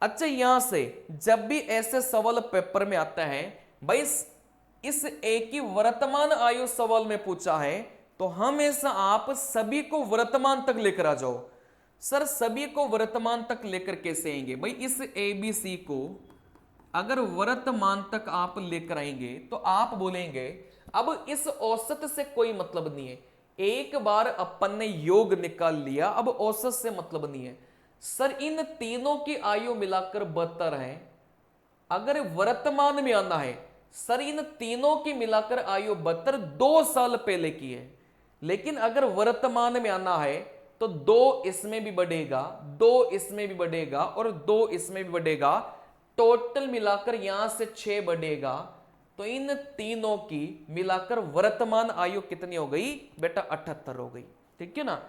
अच्छा यहां से जब भी ऐसे सवाल पेपर में आता है भाई, इस एक ही वर्तमान आयु सवाल में पूछा है तो हमेशा आप सभी को वर्तमान तक लेकर आ जाओ। सर सभी को वर्तमान तक लेकर कैसे आएंगे भाई, इस ए बी सी को अगर वर्तमान तक आप लेकर आएंगे तो आप बोलेंगे अब इस औसत से कोई मतलब नहीं है, एक बार अपन ने योग निकाल लिया, अब औसत से मतलब नहीं है। सर इन तीनों की आयु मिलाकर 72 है। अगर वर्तमान में आना है सर इन तीनों की मिलाकर आयु 72 2 साल पहले की है, लेकिन अगर वर्तमान में आना है तो 2 इसमें भी बढ़ेगा, 2 इसमें भी बढ़ेगा और 2 इसमें भी बढ़ेगा, टोटल मिलाकर यहां से 6 बढ़ेगा। तो इन तीनों की मिलाकर वर्तमान आयु कितनी हो गई बेटा, 78 हो गई, ठीक है ना।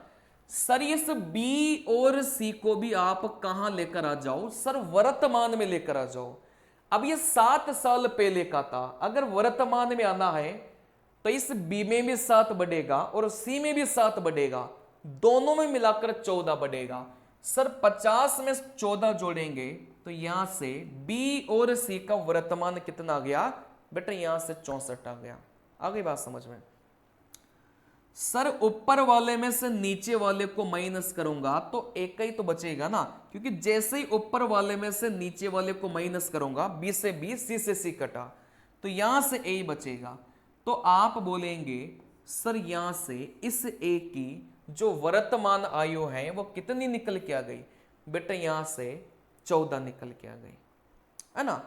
सर इस बी और सी को भी आप कहां लेकर आ जाओ सर, वर्तमान में लेकर आ जाओ। अब ये 7 साल पहले का था, अगर वर्तमान में आना है तो इस बी में भी 7 बढ़ेगा और सी में भी 7 बढ़ेगा, दोनों में मिलाकर 14 बढ़ेगा। सर 50 में 14 जोड़ेंगे तो यहां से बी और सी का वर्तमान कितना आ गया बेटा, यहां से 64 आ गया। आ गई बात समझ में। सर ऊपर वाले में से नीचे वाले को माइनस करूंगा तो एक ही तो बचेगा ना, क्योंकि जैसे ही ऊपर वाले में से नीचे वाले को माइनस करूंगा, बी से बी सी से सी कटा तो यहां से ए बचेगा। तो आप बोलेंगे सर यहां से इस ए की जो वर्तमान आयु है वो कितनी निकल के आ गई बेटा, यहां से 14 निकल के आ गई, है ना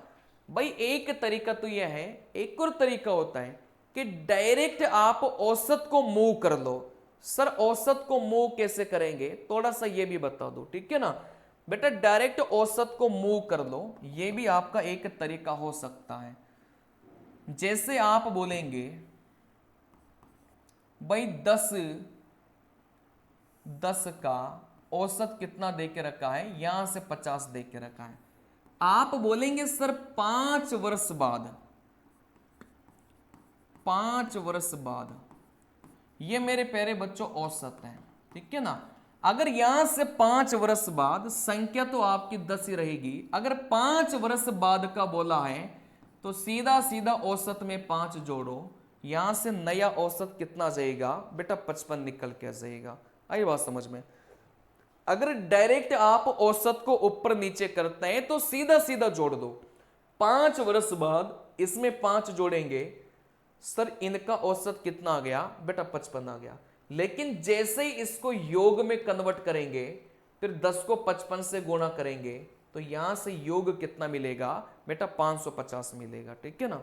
भाई। एक तरीका तो यह है, एक और तरीका होता है कि डायरेक्ट आप औसत को मूव कर लो। सर औसत को मूव कैसे करेंगे थोड़ा सा ये भी बता दो, ठीक है ना बेटा। डायरेक्ट औसत को मूव कर लो, ये भी आपका एक तरीका हो सकता है। जैसे आप बोलेंगे भाई 10 का औसत कितना दे के रखा है, यहां से 50 दे के रखा है। आप बोलेंगे सर 5 वर्ष बाद, 5 वर्ष बाद ये मेरे प्यारे बच्चों औसत है, ठीक है ना। अगर यहां से 5 वर्ष बाद संख्या तो आपकी 10 ही रहेगी। अगर 5 वर्ष बाद का बोला है तो सीधा सीधा औसत में 5 जोड़ो, यहां से नया औसत कितना जाएगा बेटा 55 निकल के आ जाएगा। आई बात समझ में। अगर डायरेक्ट आप औसत को ऊपर नीचे करते हैं तो सीधा सीधा जोड़ दो। 5 वर्ष बाद इसमें 5 जोड़ेंगे, सर इनका औसत कितना आ गया बेटा 55 आ गया। लेकिन जैसे ही इसको योग में कन्वर्ट करेंगे, फिर 10 को 55 से गुणा करेंगे तो यहां से योग कितना मिलेगा बेटा 550 मिलेगा। ठीक है ना।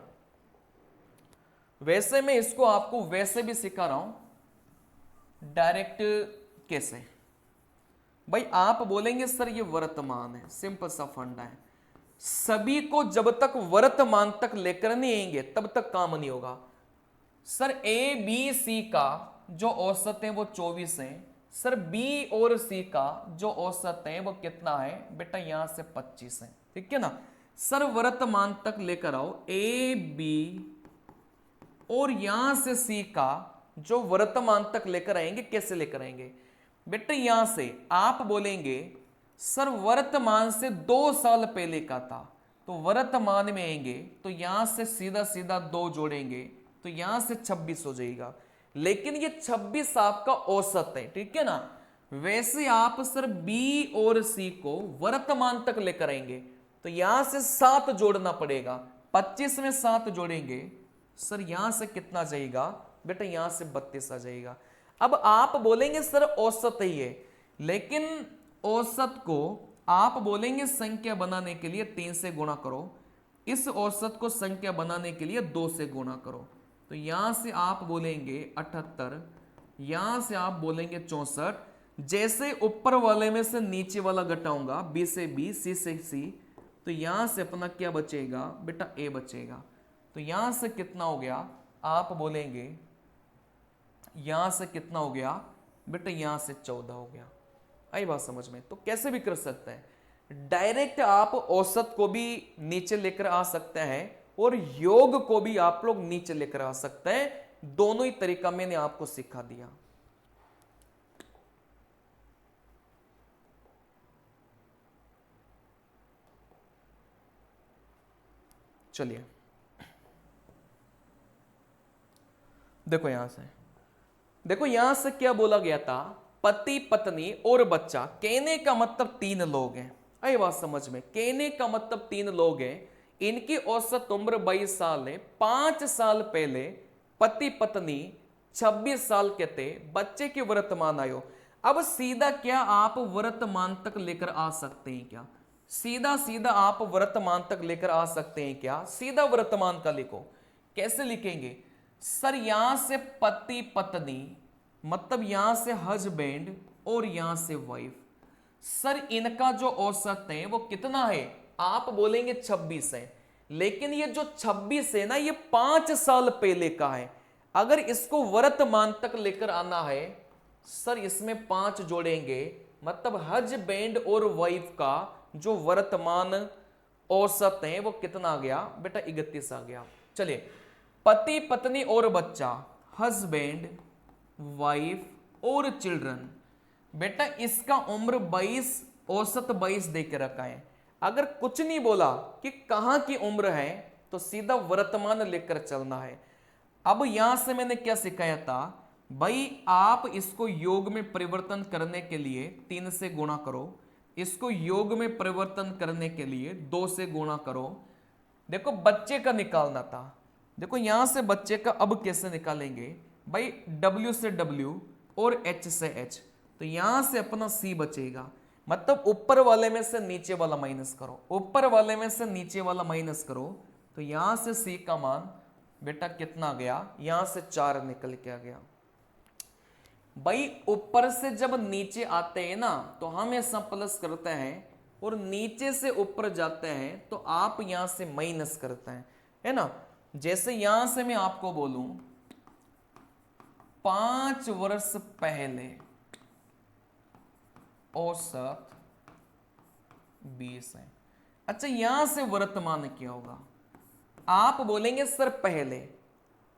वैसे मैं इसको आपको वैसे भी सिखा रहा हूं, डायरेक्ट कैसे। भाई आप बोलेंगे सर ये वर्तमान है, सिंपल सा फंडा है। सभी को जब तक वर्तमान तक लेकर नहीं आएंगे तब तक काम नहीं होगा। सर ए बी सी का जो औसत है वो 24 है। सर बी और सी का जो औसत है वो कितना है बेटा यहां से 25 है। ठीक है ना। सर वर्तमान तक लेकर आओ ए बी और यहां से सी का जो वर्तमान तक लेकर आएंगे, कैसे लेकर आएंगे बेटा यहां से आप बोलेंगे सर वर्तमान से 2 साल पहले का था, तो वर्तमान में आएंगे तो यहां से सीधा सीधा 2 जोड़ेंगे तो यहां से 26 हो जाएगा। लेकिन ये 26 आपका औसत है। ठीक है ना। वैसे आप सर बी और सी को वर्तमान तक लेकर आएंगे तो यहां से 7 जोड़ना पड़ेगा। 25 में 7 जोड़ेंगे, सर यहां से कितना जाएगा बेटा यहां से 32 आ जाएगा। अब आप बोलेंगे सर औसत ही है, लेकिन औसत को आप बोलेंगे संख्या बनाने के लिए 3 से गुणा करो, इस औसत को संख्या बनाने के लिए 2 से गुणा करो। तो यहां से आप बोलेंगे 78, यहां से आप बोलेंगे 64। जैसे ऊपर वाले में से नीचे वाला घटाऊंगा, बी से बी, सी से सी, तो यहां से अपना क्या बचेगा बेटा ए बचेगा। तो यहां से कितना हो गया आप बोलेंगे, यहां से कितना हो गया बेटा यहां से 14 हो गया। आई बात समझ में। तो कैसे भी कर सकते हैं, डायरेक्ट आप औसत को भी नीचे लेकर आ सकते हैं और योग को भी आप लोग नीचे लेकर आ सकते हैं। दोनों ही तरीका मैंने आपको सिखा दिया। चलिए देखो यहां से, देखो यहां से क्या बोला गया था, पति पत्नी और बच्चा। कहने का मतलब 3 लोग हैं। आई बात समझ में। कहने का मतलब 3 लोग हैं, इनकी औसत उम्र 22 साल है। 5 साल पहले पति पत्नी 26 साल के थे, बच्चे की वर्तमान आयु। अब सीधा क्या आप वर्तमान तक लेकर आ सकते हैं क्या, सीधा सीधा आप वर्तमान तक लेकर आ सकते हैं क्या, सीधा वर्तमान का लिखो। कैसे लिखेंगे सर, यहां से पति पत्नी मतलब यहां से हस्बैंड और यहां से वाइफ। सर इनका जो औसत है वो कितना है, आप बोलेंगे 26 है। लेकिन ये जो 26 है ना, ये 5 साल पहले का है। अगर इसको वर्तमान तक लेकर आना है, सर इसमें 5 जोड़ेंगे, मतलब हस्बैंड और वाइफ का जो वर्तमान औसत है वो कितना आ गया बेटा 31 आ गया। चलिए, पति पत्नी और बच्चा, हस्बैंड वाइफ और चिल्ड्रन। बेटा इसका उम्र 22, औसत 22 दे के रखा है। अगर कुछ नहीं बोला कि कहां की उम्र है तो सीधा वर्तमान लेकर चलना है। अब यहां से मैंने क्या सिखाया था भाई, आप इसको योग में परिवर्तन करने के लिए 3 से गुणा करो, इसको योग में परिवर्तन करने के लिए 2 से गुणा करो। देखो बच्चे का निकालना था, देखो यहां से बच्चे का अब कैसे निकालेंगे भाई, W से W और H से H, तो यहां से अपना C बचेगा। मतलब ऊपर वाले में से नीचे वाला माइनस करो, ऊपर वाले में से नीचे वाला माइनस करो, तो यहां से C का मान बेटा कितना गया, यहां से 4 निकल के आ गया। भाई ऊपर से जब नीचे आते हैं ना तो हम ऐसा प्लस करते हैं, और नीचे से ऊपर जाते हैं तो आप यहां से माइनस करते हैं, है ना। जैसे यहां से मैं आपको बोलूं 5 वर्ष पहले औसत 20 है। अच्छा यहां से वर्तमान क्या होगा, आप बोलेंगे सर पहले,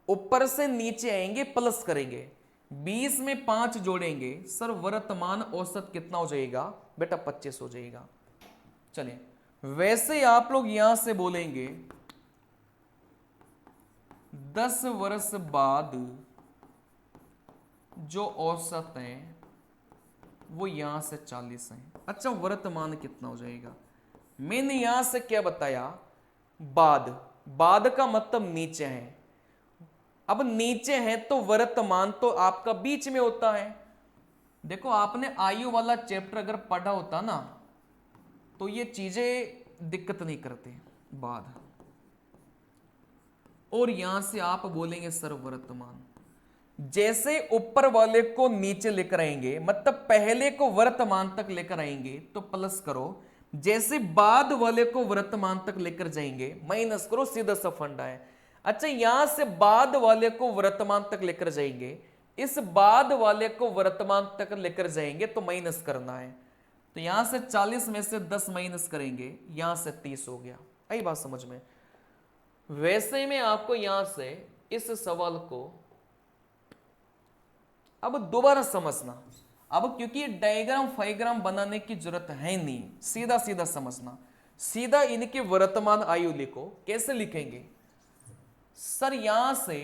ऊपर से नीचे आएंगे प्लस करेंगे, 20 में 5 जोड़ेंगे सर, वर्तमान औसत कितना हो जाएगा बेटा? 25 हो जाएगा। चलिए, वैसे आप लोग यहां से बोलेंगे 10 वर्ष बाद जो औसत है वो यहां से 40 है। अच्छा, वर्तमान कितना हो जाएगा? मैंने यहां से क्या बताया? बाद। बाद का मतलब नीचे है। अब नीचे है तो वर्तमान तो आपका बीच में होता है। देखो, आपने आयु वाला चैप्टर अगर पढ़ा होता ना तो ये चीजें दिक्कत नहीं करती। बाद, और यहां से आप बोलेंगे सर वर्तमान। जैसे ऊपर वाले को नीचे लेकर आएंगे, मतलब पहले को वर्तमान तक लेकर आएंगे तो प्लस करो, जैसे बाद वाले को वर्तमान तक लेकर जाएंगे माइनस करो, सीधा सा फंडा है। अच्छा, यहां से बाद वाले को वर्तमान तक लेकर जाएंगे, इस बाद वाले को वर्तमान तक लेकर जाएंगे तो माइनस करना है। तो यहां से 40 में से 10 माइनस करेंगे, यहां से 30 हो गया। आई बात समझ में? वैसे में आपको यहां से इस सवाल को अब दोबारा समझना। अब क्योंकि डायग्राम फाइग्राम बनाने की जरूरत है नहीं, सीधा सीधा समझना। सीधा इनके वर्तमान आयु लिखो। कैसे लिखेंगे सर? यहां से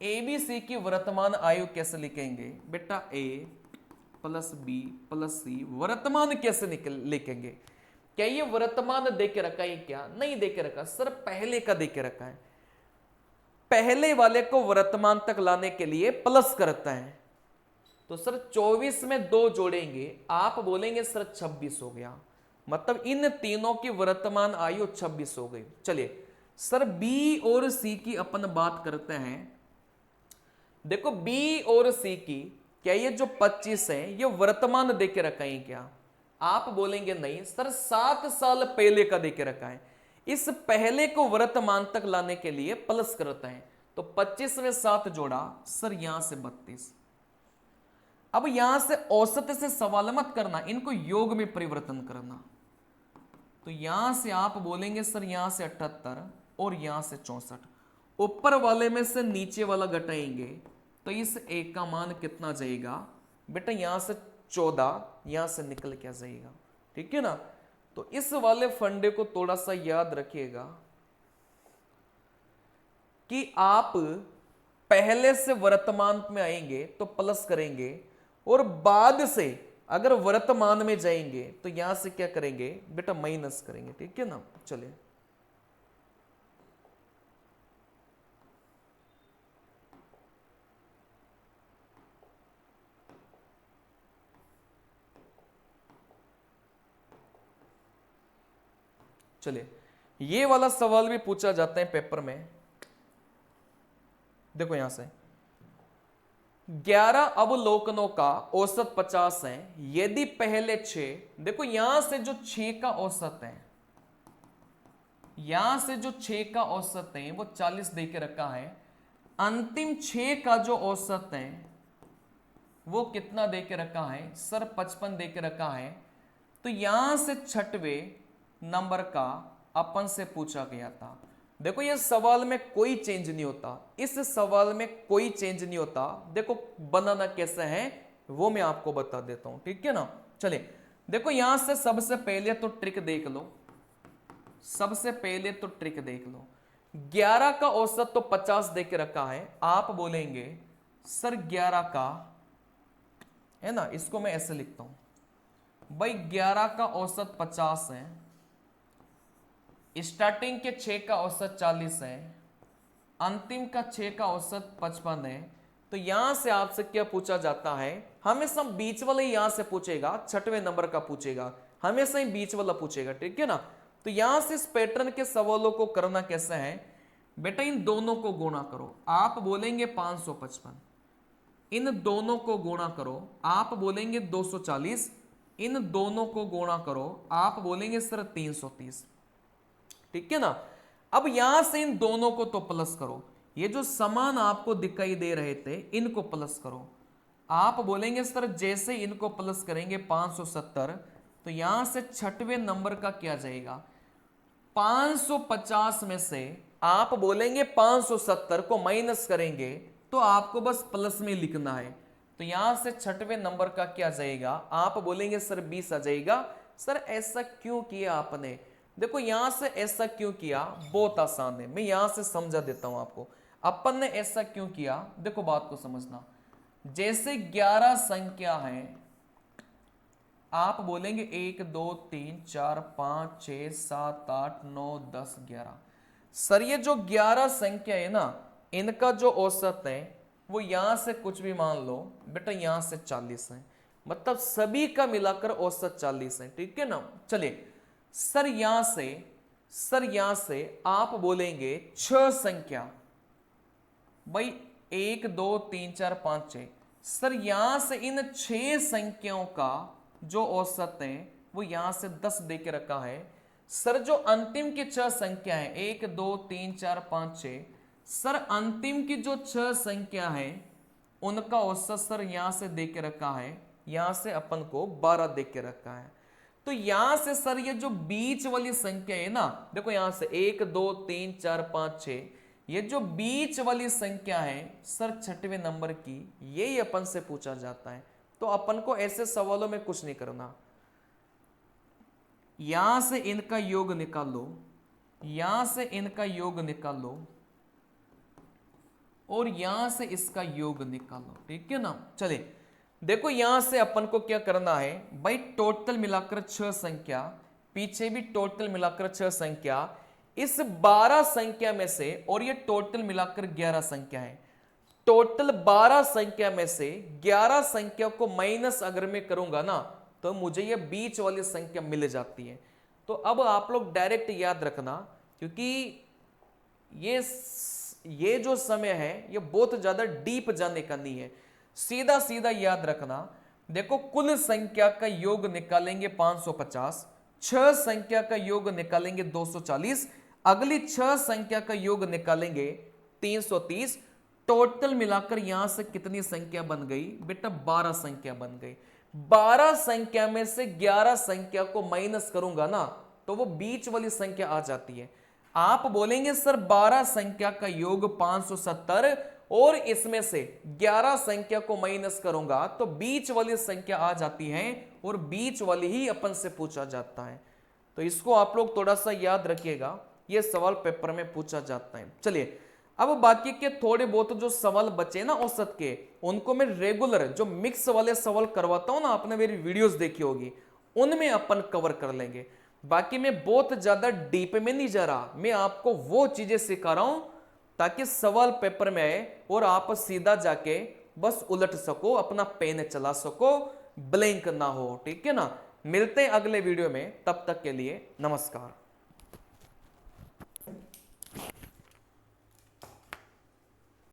एबीसी की वर्तमान आयु कैसे लिखेंगे बेटा? ए प्लस बी प्लस सी। वर्तमान कैसे लिखेंगे? क्या ये वर्तमान दे के रखा है? क्या नहीं दे के रखा सर? पहले का दे के रखा है। पहले वाले को वर्तमान तक लाने के लिए प्लस करता है। तो सर 24 में 2 जोड़ेंगे, आप बोलेंगे सर 26 हो गया। मतलब इन तीनों की वर्तमान आयु 26 हो गई। चलिए सर, बी और सी की अपन बात करते हैं। देखो, बी और सी की, क्या ये जो 25 है ये वर्तमान दे के रखा है क्या? आप बोलेंगे नहीं सर, 7 साल पहले का दे के रखा है। इस पहले को वर्तमान तक लाने के लिए प्लस करता है। तो 25 में 7 जोड़ा सर, यहां से 32। अब यहां से औसत से सवाल मत करना, इनको योग में परिवर्तन करना। तो यहां से आप बोलेंगे सर, यहां से 78 और यहां से 64। ऊपर वाले में से नीचे वाला घटाएंगे तो इस एक का मान कितना जाएगा बेटा? यहां से 14, यहां से निकल क्या जाएगा? ठीक है ना? तो इस वाले फंडे को थोड़ा सा याद रखिएगा कि आप पहले से वर्तमान में आएंगे तो प्लस करेंगे, और बाद से अगर वर्तमान में जाएंगे तो यहां से क्या करेंगे बेटा? माइनस करेंगे। ठीक है ना? चलिए, चलिए, ये वाला सवाल भी पूछा जाता है पेपर में। देखो, यहां से 11 अवलोकनों का औसत 50 है, यदि पहले 6, देखो यहां से जो 6 का औसत है, यहां से जो 6 का औसत है वो 40 दे के रखा है। अंतिम 6 का जो औसत है वो कितना दे के रखा है सर? 55 दे के रखा है। तो यहां से 6वें नंबर का अपन से पूछा गया था। देखो, ये सवाल में कोई चेंज नहीं होता, इस सवाल में कोई चेंज नहीं होता। देखो बनाना कैसे है वो मैं आपको बता देता हूं। ठीक है ना? चलिए, देखो यहां से सबसे पहले तो ट्रिक देख लो। सबसे पहले तो ट्रिक देख लो। 11 का औसत तो 50 दे के रखा है। आप बोलेंगे सर 11 का, है ना, इसको मैं ऐसे लिखता हूं भाई, 11 का औसत 50 है, स्टार्टिंग के 6 का औसत 40 है, अंतिम का 6 का औसत 55 है। तो यहां से आपसे क्या पूछा जाता है? हमेशा बीच वाला ही यहां से पूछेगा, 6वें नंबर का पूछेगा, हमेशा ही बीच वाला पूछेगा। ठीक है ना? तो यहां से इस पैटर्न के सवालों को करना कैसे है बेटा? इन दोनों को गुणा करो। आप बोलेंगे 555, इन दोनों को गुणा करो। आप बोलेंगे 240, इन दोनों को गुणा करो। आप बोलेंगे सर 330। ठीक है ना? अब यहां से इन दोनों को तो प्लस करो। ये जो समान आपको दिखाई दे रहे थे इनको प्लस करो। आप बोलेंगे सर जैसे इनको प्लस करेंगे 570, तो यहां से 6वें नंबर का क्या जाएगा? 550 में से आप बोलेंगे 570 को माइनस करेंगे तो आपको बस प्लस में लिखना है। तो तो यहां से छठवें नंबर का क्या जाएगा, आप बोलेंगे सर 20 आ जाएगा। सर ऐसा क्यों किया आपने, देखो यहां से ऐसा क्यों किया, बहुत आसान है, मैं यहां से समझा देता हूं आपको। अपन ने ऐसा क्यों किया, देखो बात को समझना। जैसे 11 संख्या है, आप बोलेंगे 1 2 3 4 5 6 7 8 9 10 11। सर ये जो 11 संख्या है ना, इनका जो औसत है वो यहां से कुछ भी मान लो बेटा, यहां से 40 है, मतलब सभी का मिलाकर औसत 40 है, ठीक है ना। चलिए सर यहां से आप बोलेंगे 6 संख्या, भाई 1 2 3 4 5 6। सर यहां से इन 6 संख्याओं का जो औसत है वो यहां से 10 दे के रखा है। सर जो अंतिम की 6 संख्या है 1 2 3 4 5 6, सर अंतिम की जो 6 संख्या है उनका औसत सर यहां से दे के रखा है, यहां से अपन को 12 दे के रखा है। तो यहां से सर ये जो बीच वाली संख्या है ना, देखो यहां से 1 2 3 4 5 6, ये जो बीच वाली संख्या है सर छठवें नंबर की, यही अपन से पूछा जाता है। तो अपन को ऐसे सवालों में कुछ नहीं करना, यहां से इनका योग निकाल लो, यहां से इनका योग निकाल लो और यहां से इसका योग निकाल लो, ठीक है ना। चलिए देखो यहां से अपन को क्या करना है भाई, टोटल मिलाकर 6 संख्या, पीछे भी टोटल मिलाकर 6 संख्या, इस 12 संख्या में से, और ये टोटल मिलाकर 11 संख्या है, टोटल 12 संख्या में से 11 संख्या को माइनस अगर मैं करूंगा ना, तो मुझे ये बीच वाली संख्या मिल जाती है। तो अब आप लोग डायरेक्ट याद रखना, क्योंकि ये जो समय है ये बहुत ज्यादा डीप जाने का नहीं है, सीधा सीधा याद रखना। देखो कुल संख्या का योग निकालेंगे 550, 6 संख्या का योग निकालेंगे 240, अगली 6 संख्या का योग निकालेंगे 330, टोटल मिलाकर यहां से कितनी संख्या बन गई बेटा, 12 संख्या बन गई। 12 संख्या में से 11 संख्या को माइनस करूंगा ना, तो वो बीच वाली संख्या आ जाती है। आप बोलेंगे सर 12 संख्या का योग 570 और इसमें से 11 संख्या को माइनस करूंगा तो बीच वाली संख्या आ जाती है, और बीच वाली ही अपन से पूछा जाता है। तो इसको आप लोग थोड़ा सा याद रखिएगा, ये सवाल पेपर में पूछा जाता है। चलिए अब बाकी के थोड़े बहुत जो सवाल बचे ना औसत के, उनको मैं रेगुलर जो मिक्स वाले सवाल करवाता हूं ना, आपने मेरी वीडियोस देखी होगी, उनमें अपन कवर कर लेंगे। बाकी मैं बहुत ज्यादा डीप में नहीं जा रहा, मैं आपको वो चीजें सिखा रहा हूं ताकि सवाल पेपर में आए और आप सीधा जाके बस उलट सको, अपना पेन चला सको, ब्लैंक ना हो, ठीक है ना। मिलते हैं अगले वीडियो में, तब तक के लिए नमस्कार।